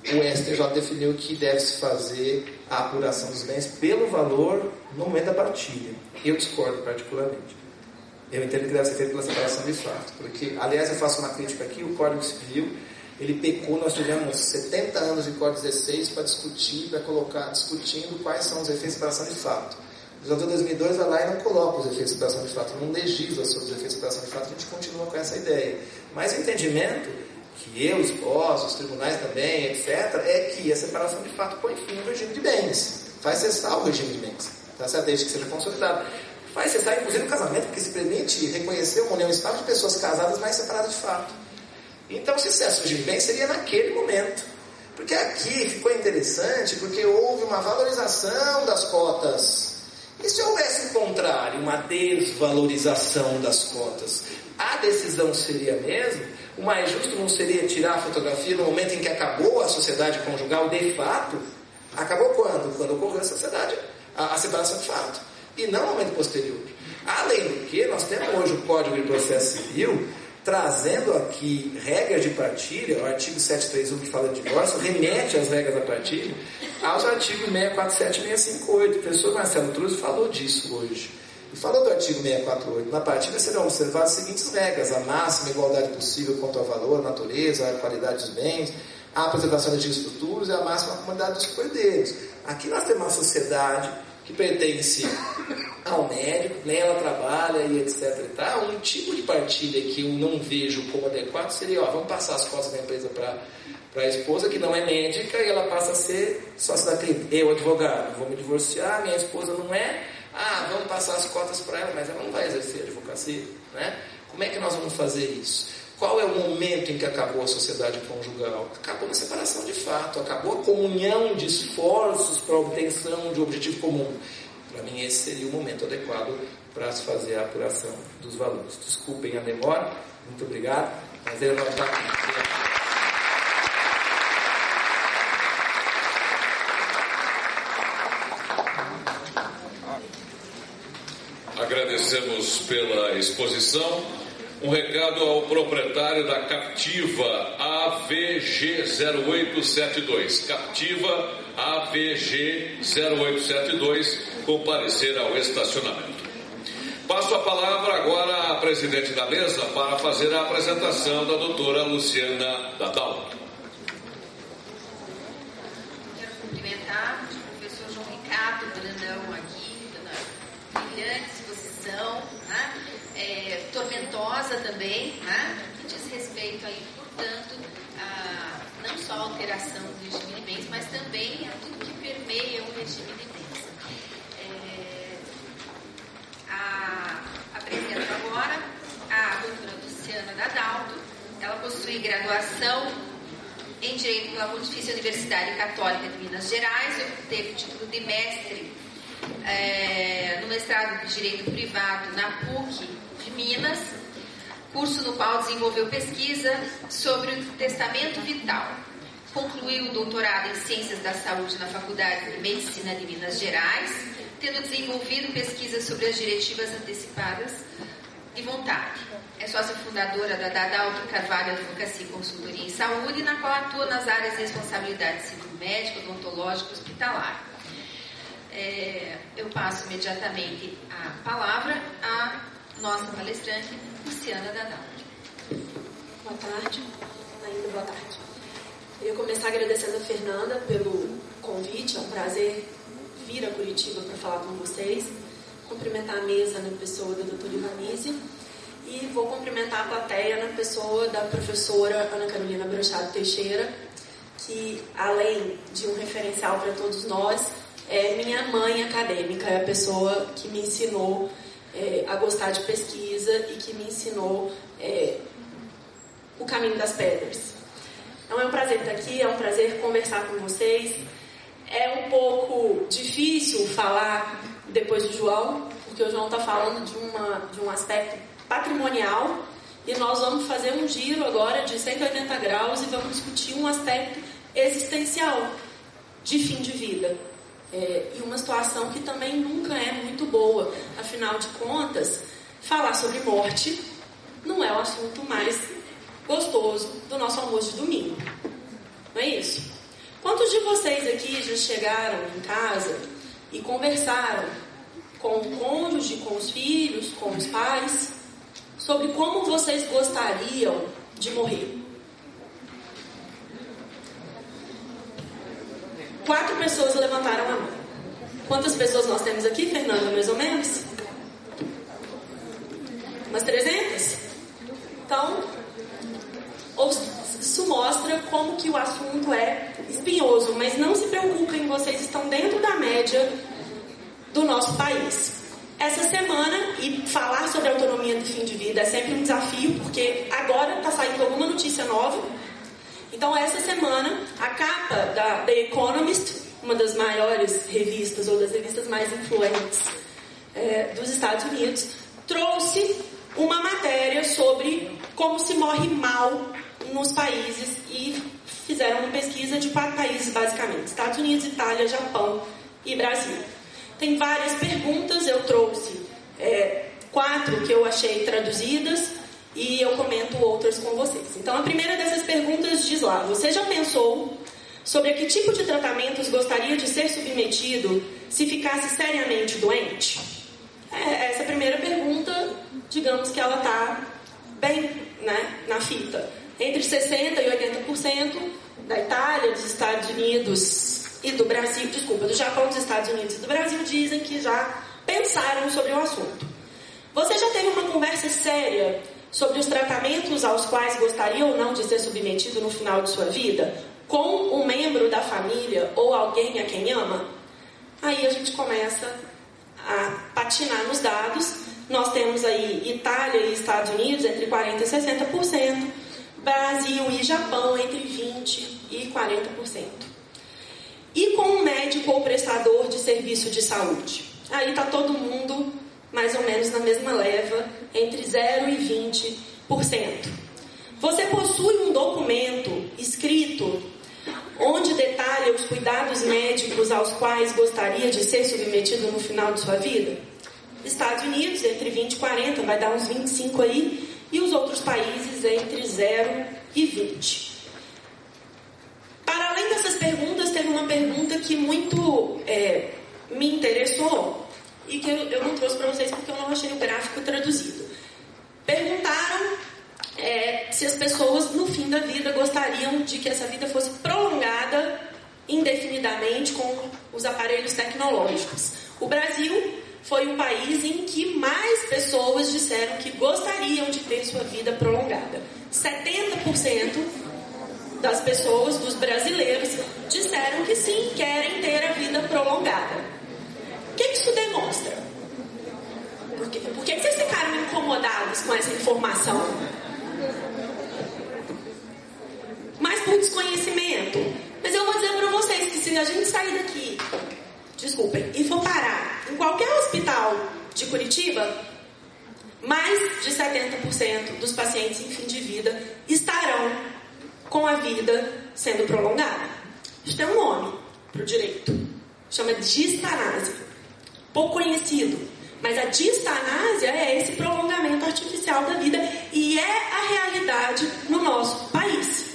o STJ definiu que deve-se fazer a apuração dos bens pelo valor no momento da partilha. Eu discordo particularmente. Eu entendo que deve ser feito pela separação de fato, porque, aliás, eu faço uma crítica aqui, o Código Civil, ele pecou. Nós tivemos 70 anos de Código 16 para discutir, discutindo quais são os efeitos de separação de fato. O legislador de 2002 vai lá e não coloca os efeitos de separação de fato, não legisla sobre os efeitos de separação de fato. A gente continua com essa ideia. Mas o entendimento que eu esposo, os tribunais também, etc., é que a separação de fato põe fim no regime de bens, faz cessar o regime de bens, tá certo? Desde que seja consolidado. Faz cessar, inclusive, o casamento, porque se permite reconhecer uma união estável de pessoas casadas, mas separadas de fato. Então, se cessa o regime de bens, seria naquele momento. Porque aqui ficou interessante, porque houve uma valorização das cotas. E se houvesse o contrário, uma desvalorização das cotas? A decisão seria mesmo, o mais justo não seria tirar a fotografia no momento em que acabou a sociedade conjugal de fato? Acabou quando? Quando ocorreu a separação de fato. E não no momento posterior. Além do que, nós temos hoje o Código de Processo Civil trazendo aqui regras de partilha. O artigo 731, que fala de divórcio, remete às regras da partilha aos artigos 647 e 658. O professor Marcelo Truzzi falou disso hoje. E falou do artigo 648. Na partilha serão observadas as seguintes regras: a máxima igualdade possível quanto ao valor, a natureza, a qualidade dos bens, a preservação de direitos futuros e a máxima comunidade dos herdeiros. Aqui nós temos uma sociedade que pertence ao médico, nela trabalha e etc. e tal. Um tipo de partilha que eu não vejo como adequado seria, vamos passar as costas da empresa para a esposa, que não é médica, e ela passa a ser sócia da clínica. Eu, advogado, vou me divorciar, minha esposa não é, vamos passar as cotas para ela, mas ela não vai exercer a advocacia, né? Como é que nós vamos fazer isso? Qual é o momento em que acabou a sociedade conjugal? Acabou na separação de fato, acabou a comunhão de esforços para a obtenção de um objetivo comum. Para mim, esse seria o momento adequado para se fazer a apuração dos valores. Desculpem a demora, muito obrigado. Prazer em estar aqui. todos pela exposição. Um recado ao proprietário da Captiva AVG 0872. Captiva AVG 0872, comparecer ao estacionamento. Passo a palavra agora à presidente da mesa para fazer a apresentação da doutora Luciana Dadal. Quero cumprimentar o professor João Ricardo Brandão aqui, pela brilhante exposição, né? Tormentosa também, né? Que diz respeito aí, portanto, a não só a alteração do regime de bens, mas também a tudo que permeia o regime de bens. Apresento agora a doutora Luciana Dadalto. Ela possui graduação em Direito pela Pontifícia Universidade Católica de Minas Gerais, obteve o título de mestre no mestrado de Direito Privado na PUC de Minas, curso no qual desenvolveu pesquisa sobre o testamento vital. Concluiu o doutorado em Ciências da Saúde na Faculdade de Medicina de Minas Gerais, tendo desenvolvido pesquisas sobre as diretivas antecipadas de vontade. É sócia fundadora da Dadalto Carvalho Advocacia e Consultoria em Saúde, na qual atua nas áreas de responsabilidade civil médica, odontológica e hospitalar. Eu passo imediatamente a palavra à nossa palestrante, Luciana Dadalto. Boa tarde, ainda boa tarde. Eu ia começar agradecendo a Fernanda pelo convite, é um prazer vir a Curitiba para falar com vocês, cumprimentar a mesa na pessoa da doutora Ivanise e vou cumprimentar a plateia na pessoa da professora Ana Carolina Brochado Teixeira, que além de um referencial para todos nós, é minha mãe acadêmica, é a pessoa que me ensinou a gostar de pesquisa e que me ensinou o caminho das pedras. Então é um prazer estar aqui, é um prazer conversar com vocês. É um pouco difícil falar depois do João, porque o João está falando de um aspecto patrimonial e nós vamos fazer um giro agora de 180 graus e vamos discutir um aspecto existencial de fim de vida. E uma situação que também nunca é muito boa. Afinal de contas, falar sobre morte não é o assunto mais gostoso do nosso almoço de domingo. Não é isso? Quantos de vocês aqui já chegaram em casa e conversaram com o cônjuge, com os filhos, com os pais, sobre como vocês gostariam de morrer? 4 pessoas levantaram a mão. Quantas pessoas nós temos aqui, Fernanda, mais ou menos? Umas 300? Então, isso mostra como que o assunto é espinhoso, mas não se preocupem, vocês estão dentro da média do nosso país. Essa semana, e falar sobre autonomia do fim de vida é sempre um desafio, porque agora está saindo alguma notícia nova. Então, essa semana, a capa da The Economist, uma das maiores revistas, ou das revistas mais influentes dos Estados Unidos, trouxe uma matéria sobre como se morre mal nos países e fizeram uma pesquisa de 4 países, basicamente. Estados Unidos, Itália, Japão e Brasil. Tem várias perguntas, eu trouxe 4 que eu achei traduzidas e eu comento outras com vocês. Então, a primeira dessas perguntas diz lá: você já pensou sobre a que tipo de tratamentos gostaria de ser submetido se ficasse seriamente doente? Essa primeira pergunta, digamos que ela está bem, né, na fita. Entre 60% e 80% da Itália, dos Estados Unidos e do Brasil, do Japão, dos Estados Unidos e do Brasil, dizem que já pensaram sobre o assunto. Você já teve uma conversa séria sobre os tratamentos aos quais gostaria ou não de ser submetido no final de sua vida, com um membro da família ou alguém a quem ama? Aí a gente começa a patinar nos dados. Nós temos aí Itália e Estados Unidos entre 40% e 60%, Brasil e Japão entre 20% e 40%. E com um médico ou prestador de serviço de saúde? Aí está todo mundo mais ou menos na mesma leva, entre 0% e 20%. Você possui um documento escrito onde detalha os cuidados médicos aos quais gostaria de ser submetido no final de sua vida? Estados Unidos entre 20 e 40, vai dar uns 25 aí, e os outros países entre 0 e 20. Para além dessas perguntas, teve uma pergunta que muito me interessou e que eu não trouxe para vocês porque eu não achei o gráfico traduzido. Perguntaram se as pessoas no fim da vida gostariam de que essa vida fosse prolongada indefinidamente com os aparelhos tecnológicos. O Brasil foi o país em que mais pessoas disseram que gostariam de ter sua vida prolongada. 70% das pessoas, dos brasileiros, disseram que sim, querem ter a vida prolongada. O que isso demonstra? Por que vocês ficaram incomodados com essa informação? Mas por desconhecimento. Mas eu vou dizer para vocês que se a gente sair daqui, e for parar em qualquer hospital de Curitiba, mais de 70% dos pacientes em fim de vida estarão com a vida sendo prolongada. Isso tem um nome para o direito. Chama distanásia. Pouco conhecido. Mas a distanásia é esse prolongamento artificial da vida e é a realidade no nosso país.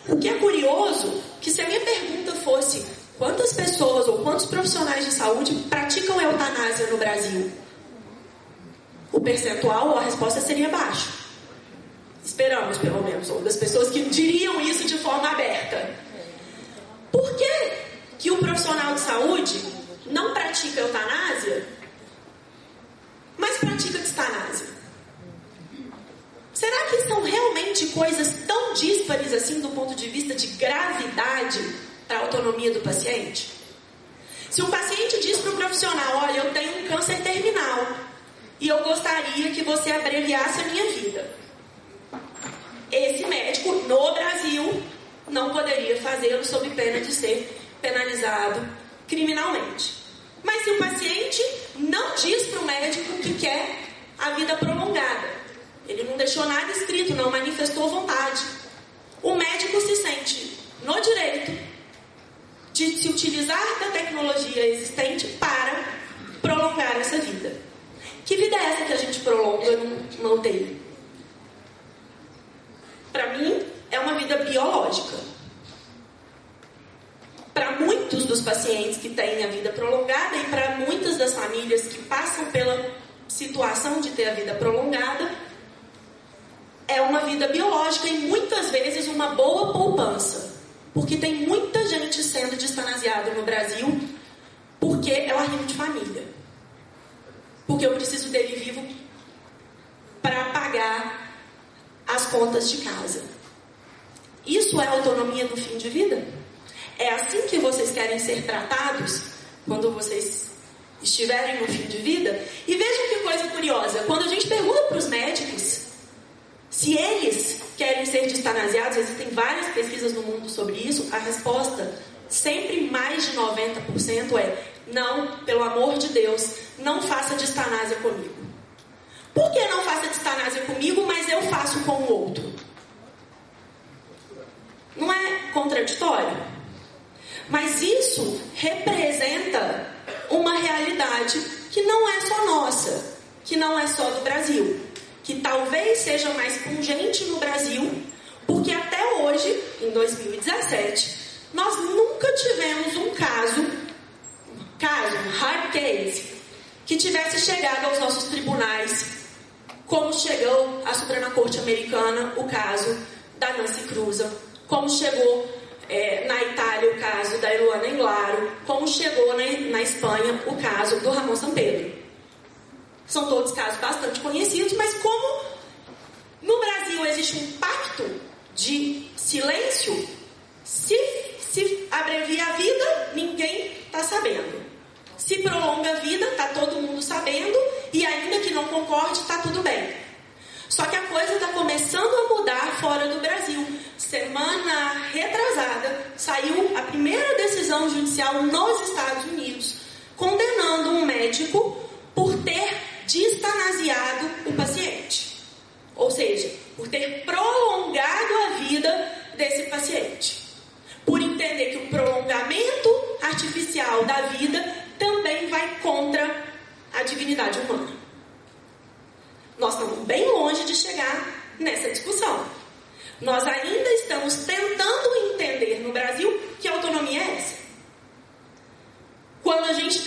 O que é curioso, que se a minha pergunta fosse quantas pessoas ou quantos profissionais de saúde praticam eutanásia no Brasil, o percentual ou a resposta seria baixa. Esperamos, pelo menos, ou das pessoas que diriam isso de forma aberta. Por que o profissional de saúde não pratica eutanásia, mas pratica distanásia? Será que são realmente coisas tão díspares assim do ponto de vista de gravidade para a autonomia do paciente? Se um paciente diz para o profissional, olha, eu tenho um câncer terminal e eu gostaria que você abreviasse a minha vida, esse médico no Brasil não poderia fazê-lo sob pena de ser penalizado criminalmente. Mas se o paciente não diz para o médico que quer a vida prolongada, ele não deixou nada escrito, não manifestou vontade, o médico se sente no direito de se utilizar da tecnologia existente para prolongar essa vida. Que vida é essa que a gente prolonga numa UTI? Para mim, é uma vida biológica. Para muitos dos pacientes que têm a vida prolongada e para muitas das famílias que passam pela situação de ter a vida prolongada, é uma vida biológica e muitas vezes uma boa poupança. Porque tem muita gente sendo distanasiada no Brasil porque é o arrimo de família. Porque eu preciso dele vivo para pagar as contas de casa. Isso é autonomia no fim de vida? É assim que vocês querem ser tratados quando vocês estiverem no fim de vida? E vejam que coisa curiosa. Quando a gente pergunta para os médicos se eles querem ser distanasiados, existem várias pesquisas no mundo sobre isso, a resposta, sempre mais de 90% é não, pelo amor de Deus, não faça distanásia comigo. Por que não faça distanásia comigo, mas eu faço com o outro? Não é contraditório? Mas isso representa uma realidade que não é só nossa, que não é só do Brasil, que talvez seja mais pungente no Brasil, porque até hoje, em 2017, nós nunca tivemos um caso, hard case, que tivesse chegado aos nossos tribunais, como chegou à Suprema Corte Americana o caso da Nancy Cruzan, como chegou na Itália o caso da Eluana Englaro, como chegou na Espanha o caso do Ramon Sampedro. São todos casos bastante conhecidos, mas como no Brasil existe um pacto de silêncio, se abrevia a vida, ninguém está sabendo. Se prolonga a vida, está todo mundo sabendo, e ainda que não concorde, está tudo bem. Só que a coisa está começando a mudar fora do Brasil. Semana retrasada, saiu a primeira decisão judicial nos Estados Unidos, condenando um médico por ter distanasiado o paciente. Ou seja, por ter prolongado a vida desse paciente. Por entender que o prolongamento artificial da vida também vai contra a dignidade humana. Nós estamos bem longe de chegar nessa discussão. Nós ainda estamos tentando entender no Brasil que autonomia é essa.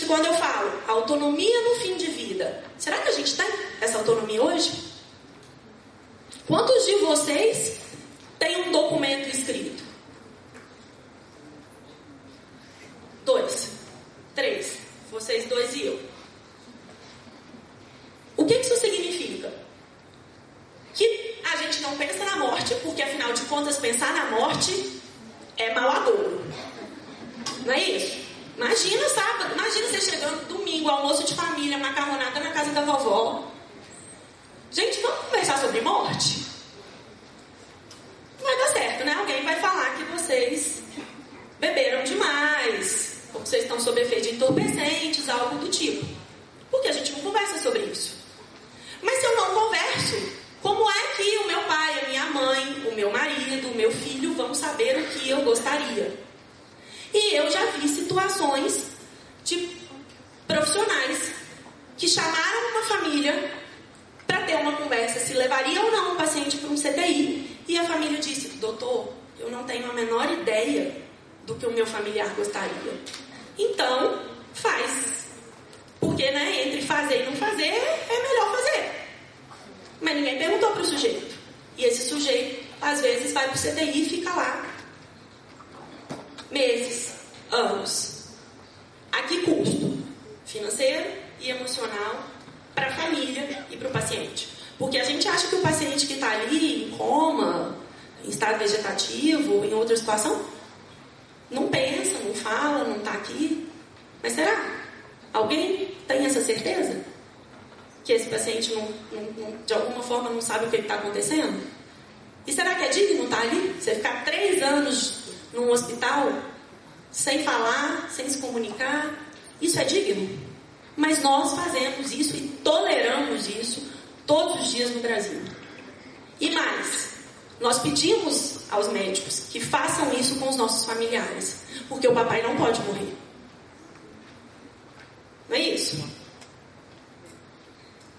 Quando eu falo autonomia no fim de vida, será que a gente tem essa autonomia hoje? Quantos de vocês têm um documento escrito? 2, 3, vocês 2 e eu. O que isso significa? Que a gente não pensa na morte, porque afinal de contas pensar na morte é mau agouro. Não é isso? Imagina sábado, imagina você chegando domingo, almoço de família, macarronada na casa da vovó. Gente, vamos conversar sobre morte? Não vai dar certo, né? Alguém vai falar que vocês beberam demais, ou que vocês estão sob efeito de entorpecentes, algo do tipo. Porque a gente não conversa sobre isso. Mas se eu não converso, como é que o meu pai, a minha mãe, o meu marido, o meu filho vão saber o que eu gostaria? E eu já vi situações de profissionais que chamaram uma família para ter uma conversa se levaria ou não o paciente para um CTI. E a família disse: doutor, eu não tenho a menor ideia do que o meu familiar gostaria. Então, faz. Porque, né, entre fazer e não fazer, é melhor fazer. Mas ninguém perguntou para o sujeito. E esse sujeito, às vezes, vai para o CTI e fica lá meses, anos. A que custo? Financeiro e emocional para a família e para o paciente. Porque a gente acha que o paciente que está ali em coma, em estado vegetativo, em outra situação, não pensa, não fala, não está aqui. Mas será? Alguém tem essa certeza? Que esse paciente de alguma forma não sabe o que está acontecendo? E será que é digno estar ali? Você ficar 3 anos num hospital sem falar, sem se comunicar? Isso é digno? Mas nós fazemos isso e toleramos isso todos os dias no Brasil. E mais, nós pedimos aos médicos que façam isso com os nossos familiares, porque o papai não pode morrer. Não é isso?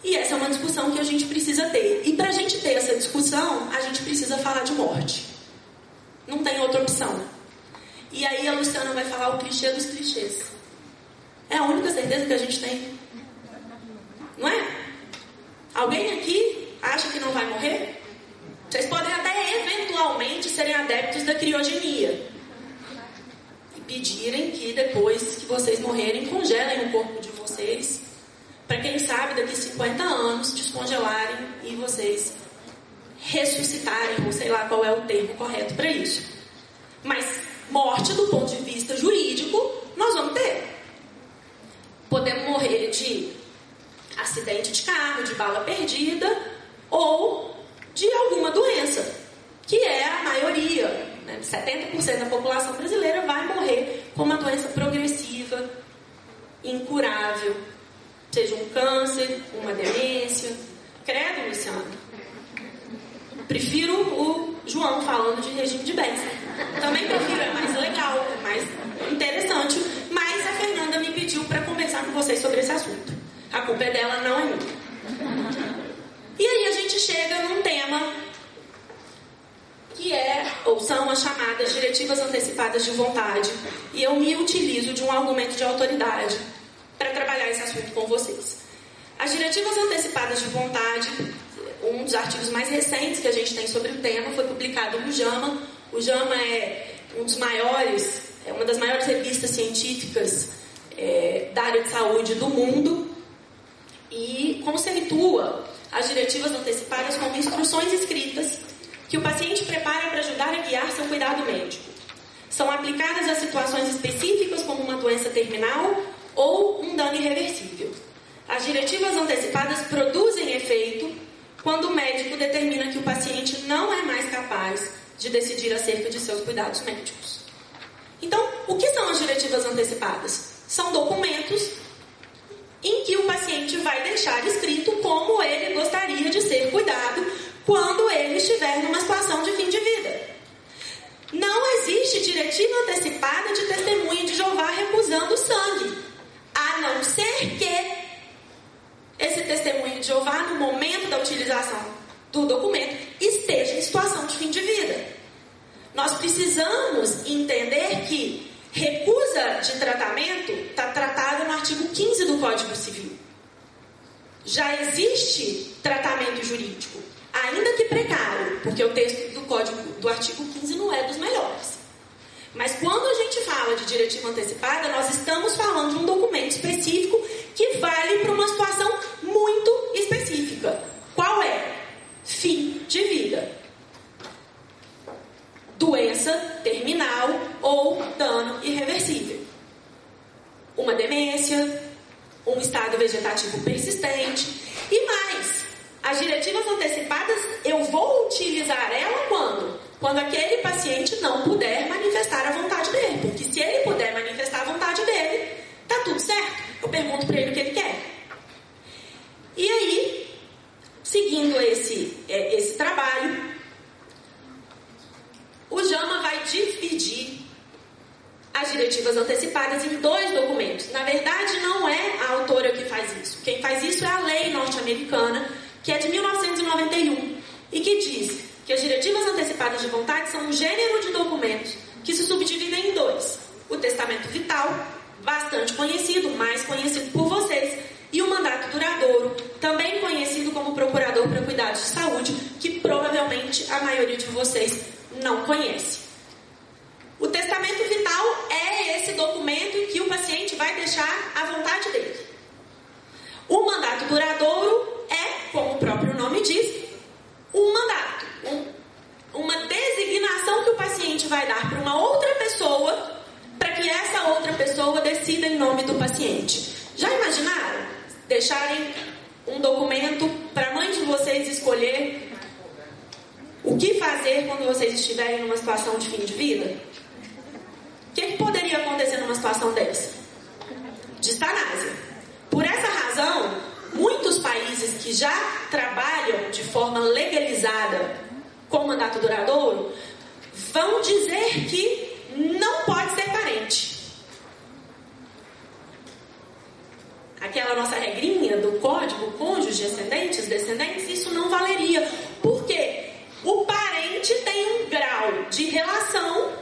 E essa é uma discussão que a gente precisa ter. E para a gente ter essa discussão, a gente precisa falar de morte. Não tem outra opção. E aí a Luciana vai falar o clichê dos clichês. É a única certeza que a gente tem. Não é? Alguém aqui acha que não vai morrer? Vocês podem até eventualmente serem adeptos da criogenia. E pedirem que depois que vocês morrerem, congelem o corpo de vocês. Para quem sabe, daqui 50 anos, descongelarem e vocês ressuscitarem, ou sei lá qual é o termo correto para isso. Mas morte, do ponto de vista jurídico, nós vamos ter. Podemos morrer de acidente de carro, de bala perdida, ou de alguma doença, que é a maioria, né? 70% da população brasileira vai morrer com uma doença progressiva, incurável. Seja um câncer, uma demência. Credo, Luciano. Prefiro o João falando de regime de bens. Também prefiro, é mais legal, é mais interessante. Mas a Fernanda me pediu para conversar com vocês sobre esse assunto. A culpa é dela, não é minha. E aí a gente chega num tema que ou são as chamadas diretivas antecipadas de vontade. E eu me utilizo de um argumento de autoridade para trabalhar esse assunto com vocês. As diretivas antecipadas de vontade, um dos artigos mais recentes que a gente tem sobre o tema, foi publicado no JAMA. O JAMA é uma das maiores revistas científicas da área de saúde do mundo e conceitua as diretivas antecipadas como instruções escritas que o paciente prepara para ajudar a guiar seu cuidado médico. São aplicadas a situações específicas como uma doença terminal ou um dano irreversível. As diretivas antecipadas produzem efeito quando o médico determina que o paciente não é mais capaz de decidir acerca de seus cuidados médicos. Então, o que são as diretivas antecipadas? São documentos em que o paciente vai deixar escrito como ele gostaria de ser cuidado quando ele estiver numa situação de fim de vida. Não existe diretiva antecipada de testemunha de Jeová recusando sangue, a não ser que Jeová, no momento da utilização do documento, esteja em situação de fim de vida. Nós precisamos entender que recusa de tratamento está tratada no artigo 15 do Código Civil. Já existe tratamento jurídico, ainda que precário, porque o texto do Código do artigo 15 não é dos melhores. Mas quando a gente fala de diretiva antecipada, nós estamos falando de um documento específico que vale para uma situação muito específica. Qual é? Fim de vida. Doença terminal ou dano irreversível. Uma demência, um estado vegetativo persistente e mais. As diretivas antecipadas, eu vou utilizar ela quando? Quando aquele paciente não puder manifestar a vontade dele. Porque se ele puder manifestar a vontade dele, tá tudo certo. Eu pergunto para ele o que ele quer. E aí, seguindo esse trabalho, o JAMA vai dividir as diretivas antecipadas em 2 documentos. Na verdade, não é a autora que faz isso. Quem faz isso é a lei norte-americana, que é de 1991, e que diz que as diretivas antecipadas de vontade são um gênero de documentos que se subdividem em 2. O testamento vital, bastante conhecido, mais conhecido por vocês, e o mandato duradouro, também conhecido como procurador para cuidados de saúde, que provavelmente a maioria de vocês não conhece. O testamento vital é esse documento em que o paciente vai deixar a vontade dele. O mandato duradouro é, como o próprio nome diz, um mandato, uma designação que o paciente vai dar para uma outra pessoa, para que essa outra pessoa decida em nome do paciente. Já imaginaram deixarem um documento para a mãe de vocês escolher o que fazer quando vocês estiverem numa situação de fim de vida? O que poderia acontecer numa situação dessa? Distanásia. Por essa razão, muitos países que já trabalham de forma legalizada com mandato duradouro vão dizer que não pode ser parente. Aquela nossa regrinha do código, cônjuge, ascendentes, descendentes, isso não valeria. Por quê? O parente tem um grau de relação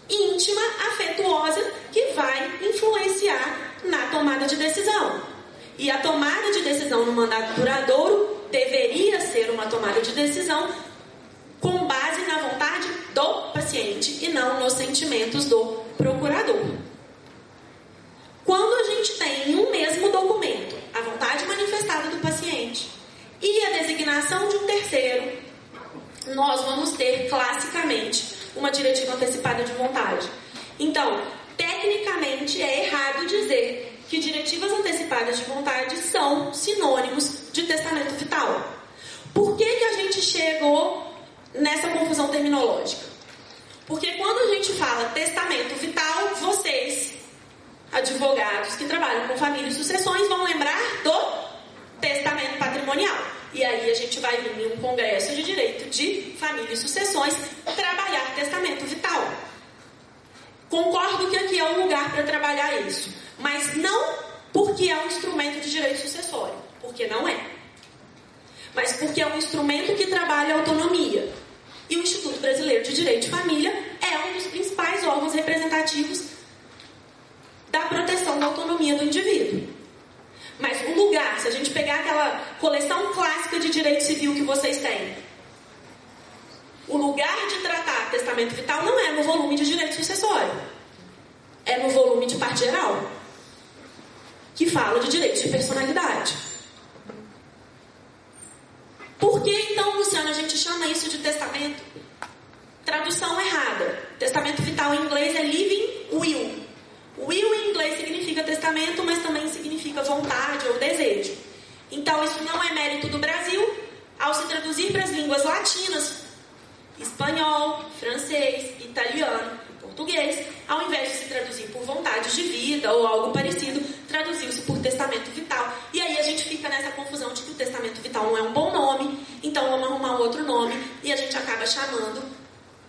íntima, afetuosa, que vai influenciar na tomada de decisão. E a tomada de decisão no mandato duradouro deveria ser uma tomada de decisão com base na vontade do paciente e não nos sentimentos do procurador. Quando a gente tem em um mesmo documento a vontade manifestada do paciente e a designação de um terceiro, nós vamos ter classicamente uma diretiva antecipada de vontade. Então, tecnicamente é errado dizer que diretivas antecipadas de vontade são sinônimos de testamento vital. Por que a gente chegou nessa confusão terminológica? Porque quando a gente fala testamento vital, vocês, advogados que trabalham com família e sucessões, vão lembrar do testamento patrimonial. E aí a gente vai vir em um congresso de direito de família e sucessões trabalhar testamento vital. Concordo que aqui é um lugar para trabalhar isso, mas não porque é um instrumento de direito sucessório, porque não é. Mas porque é um instrumento que trabalha a autonomia. E o Instituto Brasileiro de Direito de Família é um dos principais órgãos representativos da proteção da autonomia do indivíduo. Mas o lugar, se a gente pegar aquela coleção clássica de direito civil que vocês têm, o lugar de tratar testamento vital não é no volume de direito sucessório. É no volume de parte geral, que fala de direito de personalidade. Por que então, Luciana, a gente chama isso de testamento? Tradução errada. Testamento vital em inglês é living will. Will em inglês significa testamento, mas também significa vontade ou desejo. Então, isso não é mérito do Brasil. Ao se traduzir para as línguas latinas, espanhol, francês, italiano e português, ao invés de se traduzir por vontade de vida ou algo parecido, traduziu-se por testamento vital. E aí a gente fica nessa confusão de que o testamento vital não é um bom nome, então vamos arrumar outro nome e a gente acaba chamando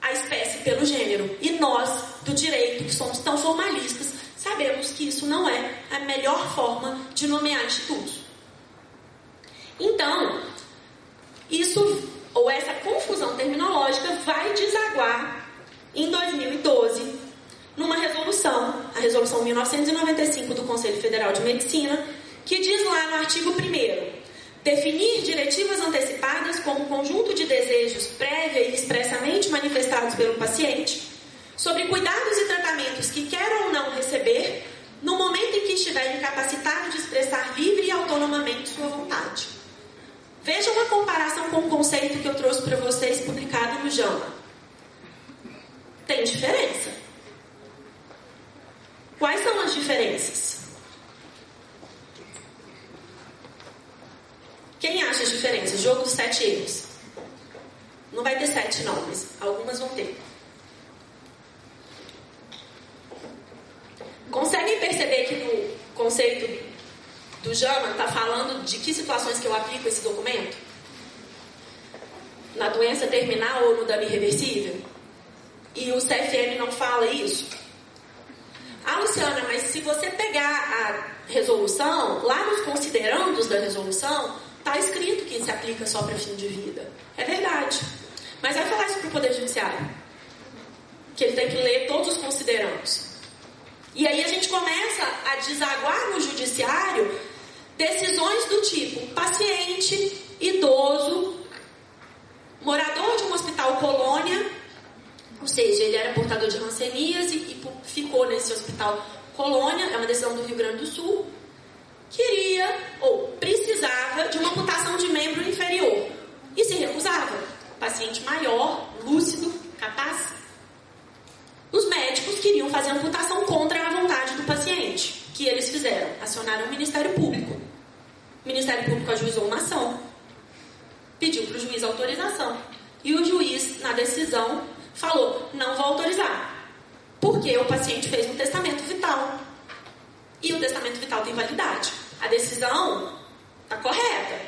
a espécie pelo gênero. E nós, do direito, que somos tão formalistas, sabemos que isso não é a melhor forma de nomear institutos. Então, isso, ou essa confusão terminológica vai desaguar em 2012 numa resolução, a resolução 1995 do Conselho Federal de Medicina, que diz lá no artigo 1º, definir diretivas antecipadas como conjunto de desejos prévia e expressamente manifestados pelo paciente sobre cuidados e tratamentos que quer ou não receber no momento em que estiver incapacitado de expressar livre e autonomamente sua vontade. Veja uma comparação com o conceito que eu trouxe para vocês publicado no JAMA. Tem diferença. Quais são as diferenças? Quem acha as diferenças? Jogo dos 7 erros. Não vai ter 7 não, mas algumas vão ter. Conseguem perceber que no conceito do JAMA está falando de que situações que eu aplico esse documento? Na doença terminal ou no dano irreversível? E o CFM não fala isso? Ah, Luciana, mas se você pegar a resolução, lá nos considerandos da resolução, está escrito que se aplica só para fim de vida. É verdade. Mas vai falar isso para o Poder Judiciário. Que ele tem que ler todos os considerandos. E aí a gente começa a desaguar no judiciário decisões do tipo paciente, idoso, morador de um hospital colônia, ou seja, ele era portador de hanseníase e ficou nesse hospital colônia, é uma decisão do Rio Grande do Sul, queria ou precisava de uma amputação de membro inferior e se recusava. Paciente maior, lúcido, capaz. Os médicos queriam fazer a amputação contra a vontade do paciente. O que eles fizeram? Acionaram o Ministério Público. O Ministério Público ajuizou uma ação, pediu para o juiz autorização. E o juiz, na decisão, falou, não vou autorizar. Porque o paciente fez um testamento vital. E o testamento vital tem validade. A decisão está correta.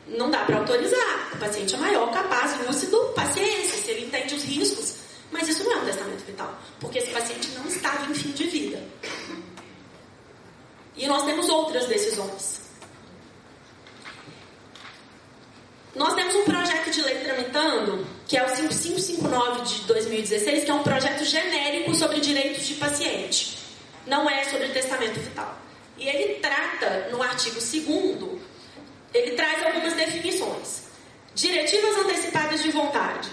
Não dá para autorizar. O paciente é maior, capaz, lúcido, paciência. Se ele entende os riscos. Mas isso não é um testamento vital. Porque esse paciente não estava em fim de vida. E nós temos outras decisões. Nós temos um projeto de lei tramitando, que é o 5559 de 2016, que é um projeto genérico sobre direitos de paciente. Não é sobre testamento vital. E ele trata, no artigo 2º, ele traz algumas definições. Diretivas antecipadas de vontade.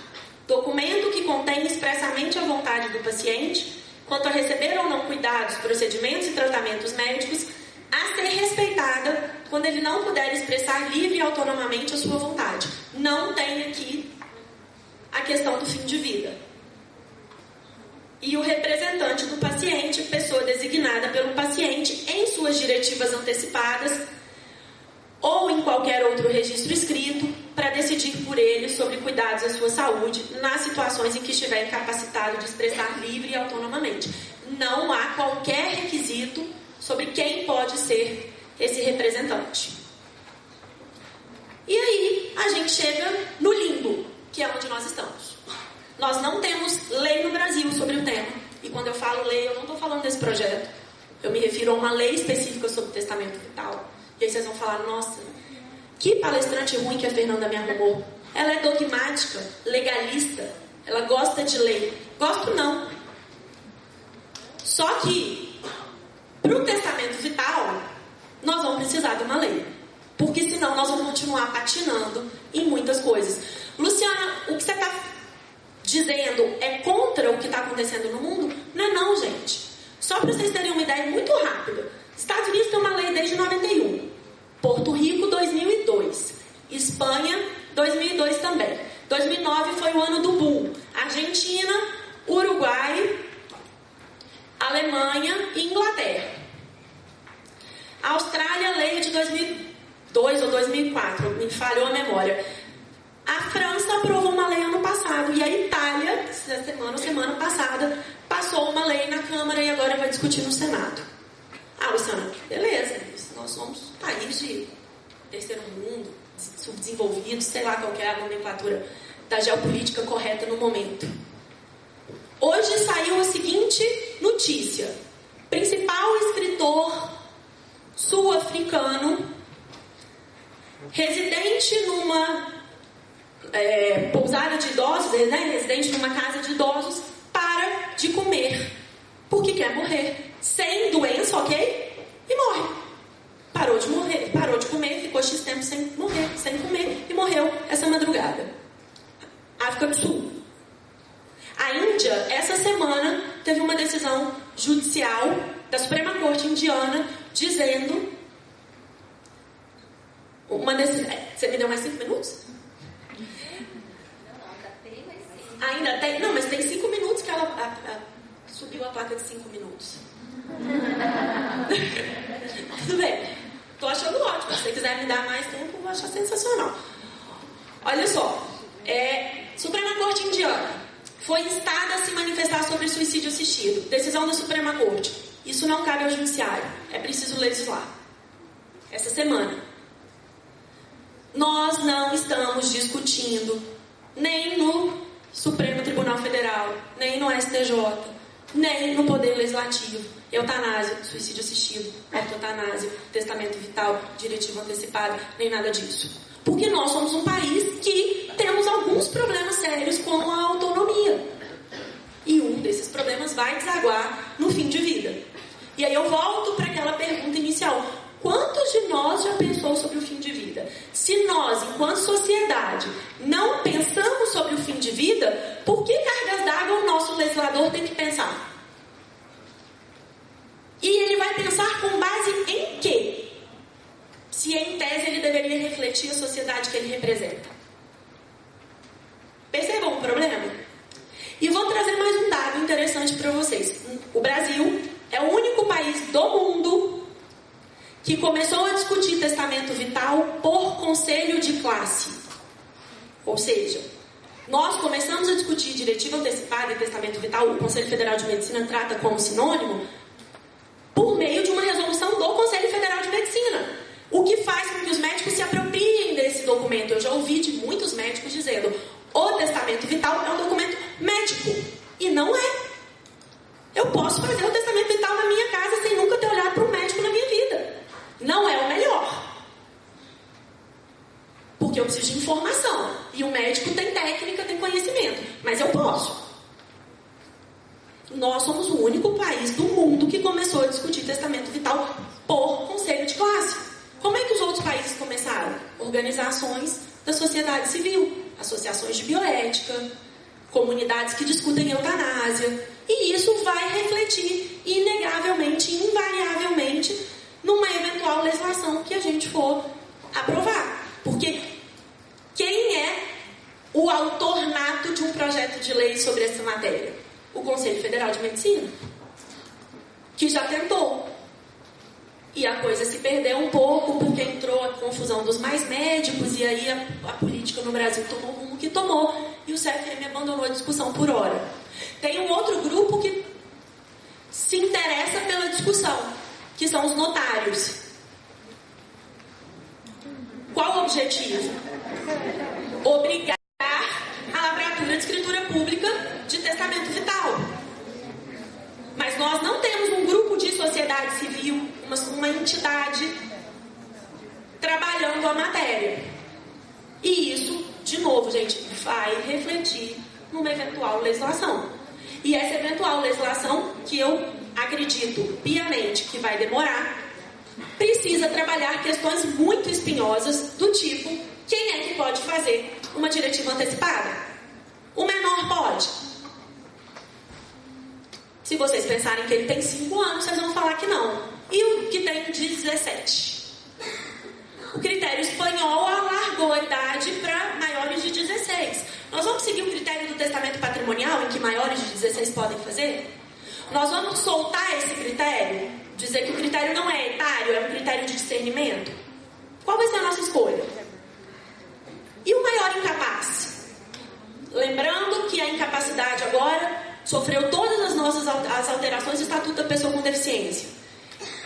Documento que contém expressamente a vontade do paciente quanto a receber ou não cuidados, procedimentos e tratamentos médicos a ser respeitada quando ele não puder expressar livre e autonomamente a sua vontade. Não tem aqui a questão do fim de vida. E o representante do paciente, pessoa designada pelo paciente em suas diretivas antecipadas ou em qualquer outro registro escrito para decidir por ele sobre cuidados à sua saúde nas situações em que estiver incapacitado de expressar livre e autonomamente. Não há qualquer requisito sobre quem pode ser esse representante. E aí a gente chega no limbo, que é onde nós estamos. Nós não temos lei no Brasil sobre o tema. E quando eu falo lei, eu não estou falando desse projeto. Eu me refiro a uma lei específica sobre testamento vital. E aí vocês vão falar, nossa, que palestrante ruim que a Fernanda me arrumou. Ela é dogmática, legalista, ela gosta de lei. Gosto não. Só que, para o testamento vital, nós vamos precisar de uma lei. Porque senão nós vamos continuar patinando em muitas coisas. Luciana, o que você está dizendo é contra o que está acontecendo no mundo? Não é não, gente. Só para vocês terem uma ideia muito rápida. Estados Unidos tem uma lei desde 91. Porto Rico, 2002. Espanha, 2002 também. 2009 foi o ano do boom. Argentina, Uruguai, Alemanha e Inglaterra. A Austrália, lei de 2002 ou 2004, me falhou a memória. A França aprovou uma lei ano passado. E a Itália, semana passada, passou uma lei na Câmara e agora vai discutir no Senado. Ah, Luciana, beleza. Nós somos um país de terceiro mundo, subdesenvolvido, sei lá qual que é a nomenclatura da geopolítica correta no momento. Hoje saiu a seguinte notícia. Principal escritor sul-africano Residente numa pousada de idosos, né? Residente numa casa de idosos, para de comer, porque quer morrer. Sem doença, ok? E morre. Parou de comer, ficou X tempo sem comer e morreu essa madrugada. África do Sul. A Índia, essa semana, teve uma decisão judicial da Suprema Corte Indiana dizendo... Você me deu mais 5 minutos? Ainda tem? Não, mas tem 5 minutos que ela subiu a placa de 5 minutos. Tudo bem. Tô achando ótimo. Se você quiser me dar mais tempo, eu vou achar sensacional. Olha só. Suprema Corte Indiana foi instada a se manifestar sobre suicídio assistido. Decisão da Suprema Corte. Isso não cabe ao Judiciário. É preciso legislar. Essa semana. Nós não estamos discutindo nem no Supremo Tribunal Federal, nem no STJ, nem no Poder Legislativo. Eutanásia, suicídio assistido, autoeutanásia, testamento vital, diretiva antecipada, nem nada disso. Porque nós somos um país que temos alguns problemas sérios com a autonomia. E um desses problemas vai desaguar no fim de vida. E aí eu volto para aquela pergunta inicial. Quantos de nós já pensou sobre o fim de vida? Se nós, enquanto sociedade, não pensamos sobre o fim de vida, por que cargas d'água o nosso legislador tem que pensar? E ele vai pensar com base em quê? Se em tese ele deveria refletir a sociedade que ele representa. Percebam o problema? E vou trazer mais um dado interessante para vocês. O Brasil é o único país do mundo que começou a discutir testamento vital por conselho de classe. Ou seja, nós começamos a discutir diretiva antecipada e testamento vital, o Conselho Federal de Medicina trata como sinônimo, por meio de uma resolução do Conselho Federal de Medicina. O que faz com que os médicos se apropriem desse documento. Eu já ouvi de muitos médicos dizendo: o testamento vital é um documento médico. E não é. Eu posso fazer o testamento vital na minha casa sem nunca ter olhado para um médico na minha vida. Não é o melhor. Porque eu preciso de informação. E o médico tem técnica, tem conhecimento. Mas eu posso. Nós somos o único país do mundo que começou a discutir testamento vital por conselho de classe. Como é que os outros países começaram? Organizações da sociedade civil, associações de bioética, comunidades que discutem eutanásia. E isso vai refletir inegavelmente, invariavelmente, numa eventual legislação que a gente for aprovar. Porque quem é o autor nato de um projeto de lei sobre essa matéria? O Conselho Federal de Medicina, que já tentou. E a coisa se perdeu um pouco porque entrou a confusão dos mais médicos e aí a política no Brasil tomou o rumo que tomou e o CFM abandonou a discussão por hora. Tem um outro grupo que se interessa pela discussão, que são os notários. Qual o objetivo? Obrigar a lavratura de escritura pública de testamento vital. Mas nós não temos um grupo de sociedade civil, uma entidade trabalhando a matéria. E isso, de novo, gente, vai refletir numa eventual legislação. E essa eventual legislação, que eu acredito piamente que vai demorar, precisa trabalhar questões muito espinhosas do tipo: quem é que pode fazer uma diretiva antecipada? O menor pode. Se vocês pensarem que ele tem 5 anos, vocês vão falar que não. E o que tem de 17? O critério espanhol alargou a idade para maiores de 16. Nós vamos seguir o critério do testamento patrimonial, em que maiores de 16 podem fazer? Nós vamos soltar esse critério? Dizer que o critério não é etário, é um critério de discernimento? Qual vai ser a nossa escolha? E o maior incapaz? Lembrando que a incapacidade agora sofreu todas as alterações do Estatuto da Pessoa com Deficiência.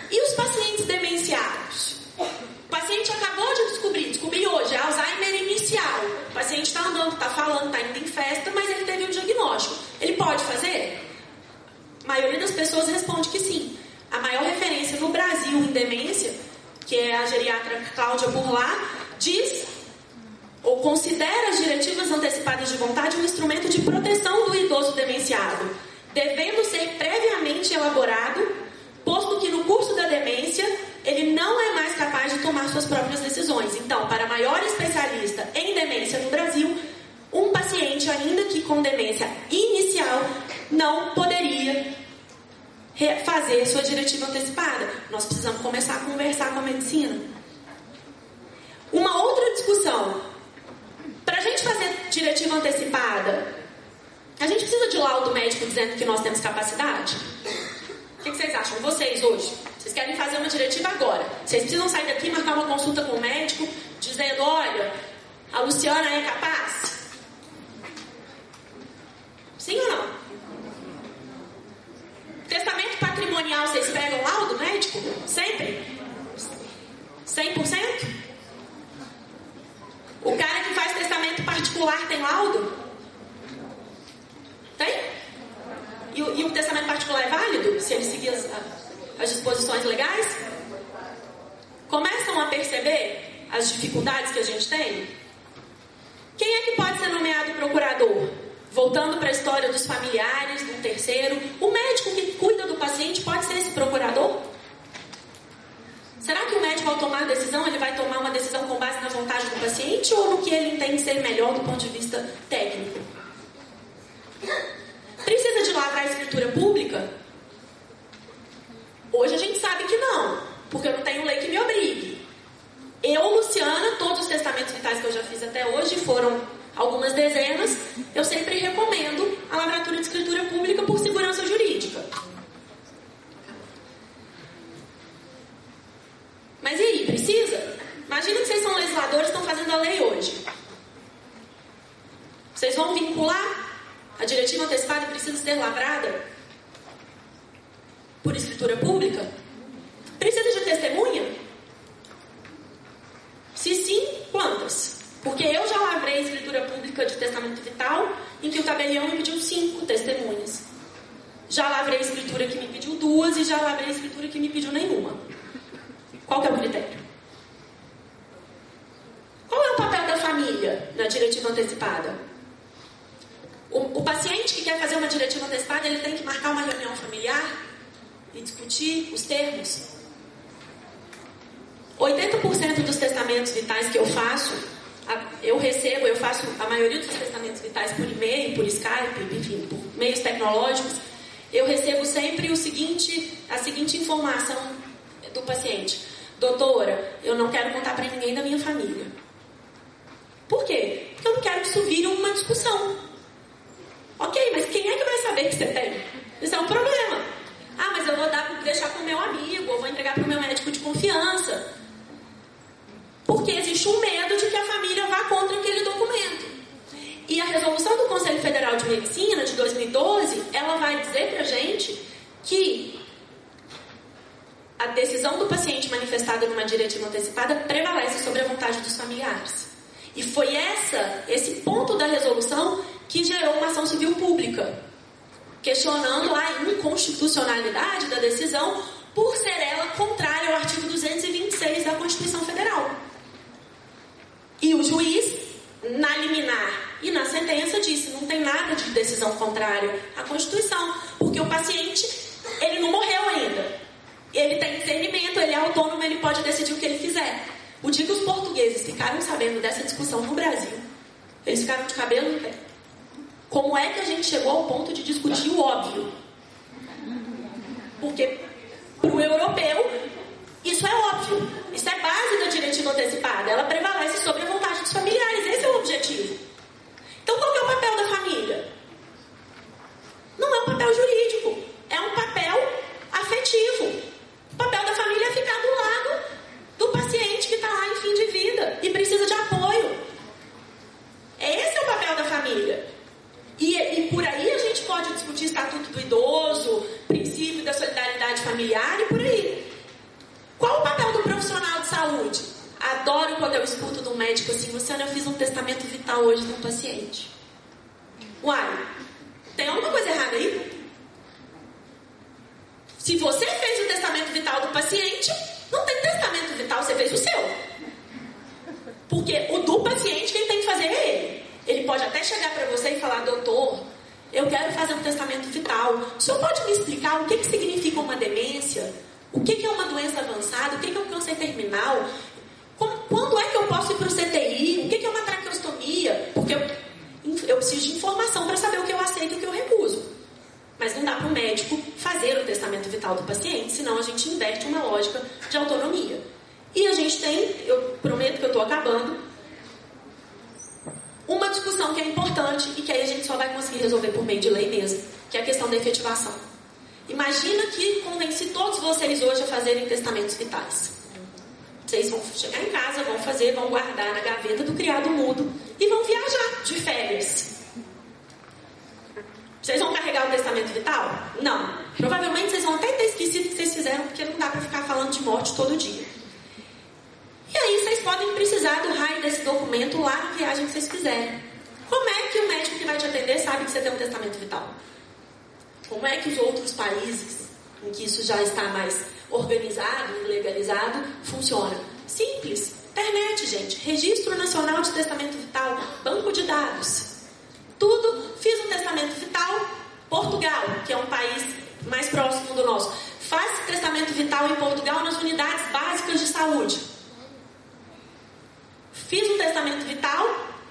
E os pacientes demenciados? O paciente acabou de descobrir hoje, é Alzheimer inicial. O paciente está andando, está falando, está indo em festa, mas ele teve um diagnóstico. Ele pode fazer? A maioria das pessoas responde que sim. A maior referência no Brasil em demência, que é a geriatra Cláudia Burlá, diz ou considera as diretivas antecipadas de vontade um instrumento de proteção do idoso demenciado, devendo ser previamente elaborado, posto que no curso da demência ele não é mais capaz de tomar suas próprias decisões. Então, para maior especialista em demência no Brasil, um paciente, ainda que com demência inicial, não poderia fazer sua diretiva antecipada. Nós precisamos começar a conversar com a medicina. Uma outra discussão. Para a gente fazer diretiva antecipada, a gente precisa de laudo médico dizendo que nós temos capacidade? O que vocês acham? Vocês hoje, vocês querem fazer uma diretiva agora. Vocês precisam sair daqui e marcar uma consulta com o médico dizendo, olha, a Luciana é capaz? Sim ou não? Testamento patrimonial, vocês pegam laudo médico? Sempre? 100%? O cara que faz testamento particular tem laudo? Tem? E o testamento particular é válido? Se ele seguir as disposições legais? Começam a perceber as dificuldades que a gente tem? Quem é que pode ser nomeado procurador? Voltando para a história dos familiares, do terceiro, o médico que cuida do paciente pode ser esse procurador? Será que o médico, ao tomar a decisão, ele vai tomar uma decisão com base na vontade do paciente ou no que ele entende ser melhor do ponto de vista técnico? Precisa de lavrar a escritura pública? Hoje a gente sabe que não, porque eu não tenho lei que me obrigue. Eu, Luciana, todos os testamentos vitais que eu já fiz até hoje foram algumas dezenas, eu sempre recomendo a lavratura de escritura pública por segurança jurídica. Mas e aí, precisa? Imagina que vocês são legisladores e estão fazendo a lei hoje. Vocês vão vincular a diretiva antecipada precisa ser lavrada por escritura pública? Precisa de testemunha? Se sim, quantas? Porque eu já lavrei a escritura pública de testamento vital em que o tabelião me pediu 5 testemunhas. Já lavrei a escritura que me pediu 2 e já lavrei a escritura que me pediu nenhuma. Qual que é o critério? Qual é o papel da família na diretiva antecipada? O paciente que quer fazer uma diretiva antecipada, ele tem que marcar uma reunião familiar e discutir os termos. 80% dos testamentos vitais que eu faço, eu faço a maioria dos testamentos vitais por e-mail, por Skype, enfim, por meios tecnológicos. Eu recebo sempre a seguinte informação do paciente. Doutora, eu não quero contar para ninguém da minha família. Por quê? Porque eu não quero que isso vire uma discussão. Ok, mas quem é que vai saber que você tem? Isso é um problema. Ah, mas eu vou deixar para o meu amigo, eu vou entregar para o meu médico de confiança. Porque existe um medo de que a família vá contra aquele documento. E a resolução do Conselho Federal de Medicina, de 2012, ela vai dizer para a gente que a decisão do paciente manifestada numa diretiva antecipada prevalece sobre a vontade dos familiares. E foi esse ponto da resolução que gerou uma ação civil pública, questionando a inconstitucionalidade da decisão por ser ela contrária ao artigo 226 da Constituição Federal. E o juiz, na liminar e na sentença, disse: não tem nada de decisão contrária à Constituição, porque o paciente, ele não morreu ainda. Ele tem discernimento, ele é autônomo, ele pode decidir o que ele quiser. O dia que os portugueses ficaram sabendo dessa discussão no Brasil, eles ficaram de cabelo em pé. Como é que a gente chegou ao ponto de discutir o óbvio? Porque para o europeu, isso é óbvio. Isso é base da diretiva antecipada. Ela prevalece sobre a vontade dos familiares. Esse é o objetivo. Então, qual que é o papel da família? Não é um papel jurídico. É um papel afetivo. O papel da família é ficar do lado do paciente que está lá em fim de vida e precisa de apoio. Esse é o papel da família. E por aí a gente pode discutir estatuto do idoso, princípio da solidariedade familiar e por aí. Qual o papel do profissional de saúde? Adoro quando eu escuto de um médico assim: Luciana, eu fiz um testamento vital hoje de um paciente. Uai, tem alguma coisa errada aí? Se você fez o testamento vital do paciente, não tem testamento vital, você fez o seu. eu quero fazer um testamento vital. O senhor pode me explicar o que significa uma demência? O que é uma doença avançada? O que é um câncer terminal? Quando é que eu posso ir para o CTI? O que é uma traqueostomia? Porque eu preciso de informação para saber o que eu aceito e o que eu recuso. Mas não dá para o médico fazer o testamento vital do paciente, senão a gente inverte uma lógica de autonomia. E a gente tem, eu prometo que eu estou acabando, uma discussão que é importante e que aí a gente só vai conseguir resolver por meio de lei mesmo, que é a questão da efetivação. Imagina que convenci todos vocês hoje a fazerem testamentos vitais. Vocês vão chegar em casa, vão guardar na gaveta do criado mudo e vão viajar de férias. Vocês vão carregar o testamento vital? Não. Provavelmente vocês vão até ter esquecido que vocês fizeram, porque não dá para ficar falando de morte todo dia. E aí vocês podem precisar do raio desse documento lá na viagem que vocês fizerem. Como é que o médico que vai te atender sabe que você tem um testamento vital? Como é que os outros países em que isso já está mais organizado e legalizado funciona? Simples. Internet, gente. Registro Nacional de Testamento Vital. Banco de dados. Tudo. Fiz um testamento vital. Portugal, que é um país mais próximo do nosso. Faz testamento vital em Portugal nas unidades básicas de saúde. Fiz um testamento vital,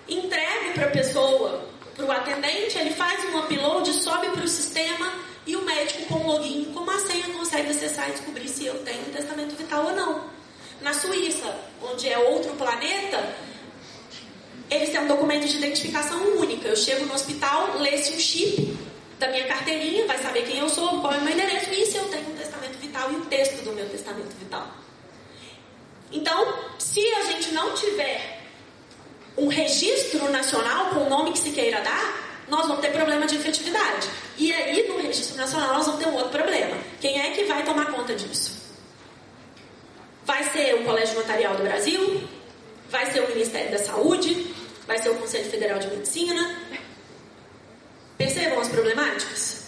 entrego para a pessoa, para o atendente, ele faz um upload, sobe para o sistema e o médico com login, com uma senha, consegue acessar e descobrir se eu tenho um testamento vital ou não. Na Suíça, onde é outro planeta, eles têm um documento de identificação única. Eu chego no hospital, lê-se um chip da minha carteirinha, vai saber quem eu sou, qual é o meu endereço e se eu tenho um testamento vital e o texto do meu testamento vital. Então, se a gente não tiver um registro nacional com o nome que se queira dar, nós vamos ter problema de efetividade. E aí, no registro nacional, nós vamos ter um outro problema. Quem é que vai tomar conta disso? Vai ser o Colégio Notarial do Brasil? Vai ser o Ministério da Saúde? Vai ser o Conselho Federal de Medicina? Percebam as problemáticas?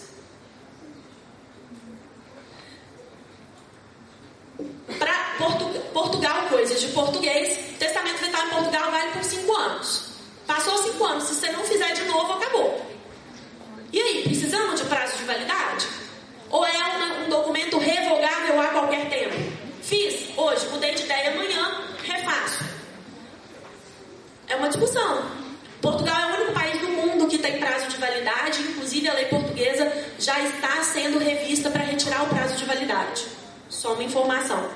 Para Portugal, coisas de português, testamento vital em Portugal vale por 5 anos. Passou 5 anos, se você não fizer de novo, acabou. E aí, precisamos de prazo de validade? Ou é um documento revogável a qualquer tempo? Fiz, hoje, mudei de ideia, amanhã, refaço. É uma discussão. Portugal é o único país do mundo que tem prazo de validade, inclusive a lei portuguesa já está sendo revista para retirar o prazo de validade. Só uma informação.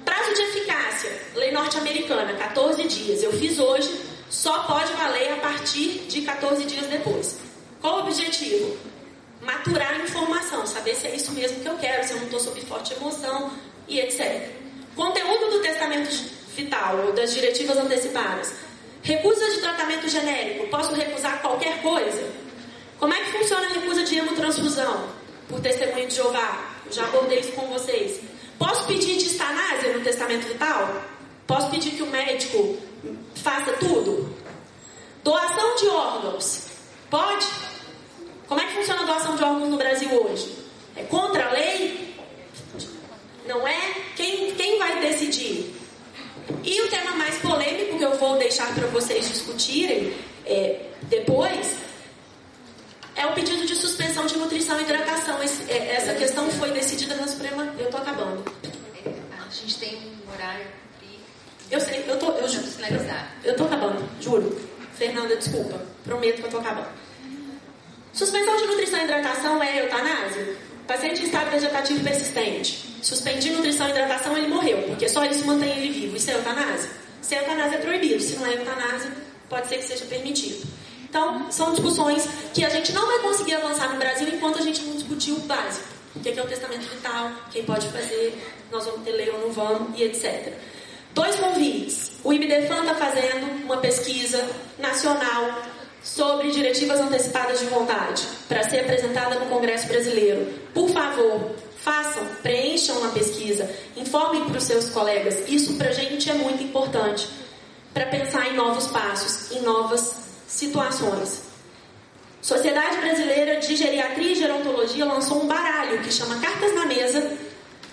Prazo de eficácia, lei norte-americana, 14 dias. Eu fiz hoje, só pode valer a partir de 14 dias depois. Qual o objetivo? Maturar a informação, saber se é isso mesmo que eu quero, se eu não estou sob forte emoção e etc. Conteúdo do testamento vital ou das diretivas antecipadas. Recusa de tratamento genérico, posso recusar qualquer coisa? Como é que funciona a recusa de hemotransfusão? Por testemunho de Jeová, eu já abordei isso com vocês. Posso pedir distanásia no testamento vital? Posso pedir que o médico faça tudo? Doação de órgãos, pode? Como é que funciona a doação de órgãos no Brasil hoje? É contra a lei? Não é? Quem vai decidir? E o tema mais polêmico que eu vou deixar para vocês discutirem depois é o pedido de suspensão de nutrição e hidratação. Essa questão foi decidida na Suprema. Eu estou acabando. A gente tem um horário aqui. Eu sei, eu juro. Eu estou acabando, juro. Fernanda, desculpa. Prometo que eu estou acabando. Suspensão de nutrição e hidratação é eutanásia? Paciente em estado vegetativo persistente. Suspendi nutrição e hidratação, ele morreu, porque só isso mantém ele vivo. Isso é eutanásia? Se é eutanásia, é proibido. Se não é eutanásia, pode ser que seja permitido. Então, são discussões que a gente não vai conseguir avançar no Brasil enquanto a gente não discutir o básico. O que é o testamento vital, quem pode fazer, nós vamos ter lei ou não vamos, e etc. 2 convites. O IBDFAN está fazendo uma pesquisa nacional sobre diretivas antecipadas de vontade, para ser apresentada no Congresso Brasileiro. Por favor, façam, preencham a pesquisa, informem para os seus colegas. Isso para a gente é muito importante, para pensar em novos passos, em novas situações. Sociedade Brasileira de Geriatria e Gerontologia lançou um baralho que chama Cartas na Mesa,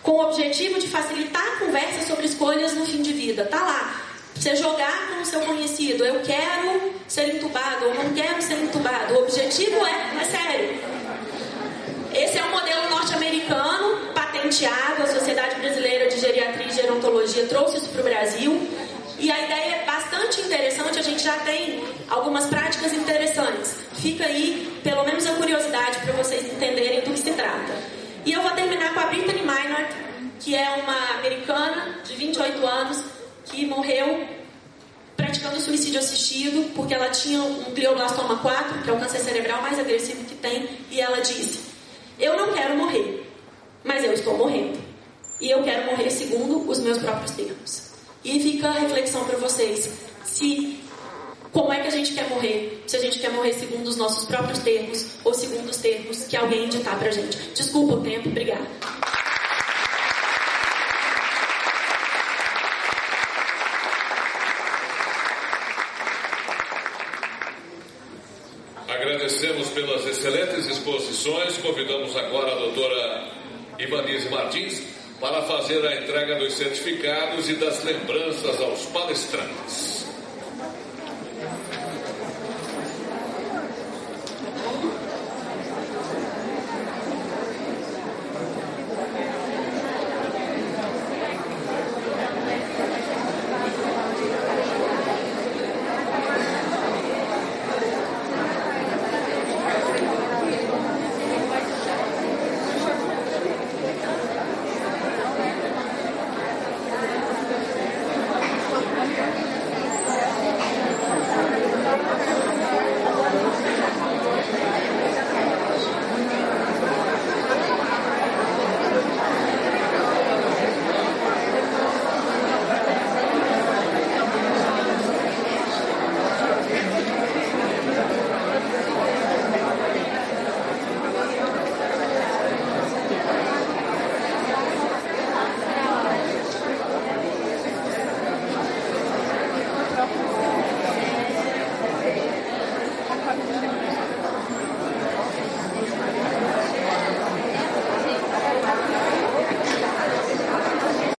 com o objetivo de facilitar a conversa sobre escolhas no fim de vida. Está lá. Você jogar com o seu conhecido, eu quero ser entubado ou não quero ser entubado. O objetivo é sério. Esse é um modelo norte-americano, patenteado. A Sociedade Brasileira de Geriatria e Gerontologia trouxe isso para o Brasil. E a ideia é bastante interessante, a gente já tem algumas práticas interessantes. Fica aí, pelo menos, a curiosidade para vocês entenderem do que se trata. E eu vou terminar com a Brittany Minor, que é uma americana de 28 anos, que morreu praticando suicídio assistido, porque ela tinha um glioblastoma 4, que é o câncer cerebral mais agressivo que tem, e ela disse: eu não quero morrer, mas eu estou morrendo. E eu quero morrer segundo os meus próprios termos. E fica a reflexão para vocês. Como é que a gente quer morrer? Se a gente quer morrer segundo os nossos próprios termos ou segundo os termos que alguém ditar pra gente. Desculpa o tempo, obrigada. Agradecemos pelas excelentes exposições. Convidamos agora a doutora Ivanise Martins para fazer a entrega dos certificados e das lembranças aos palestrantes.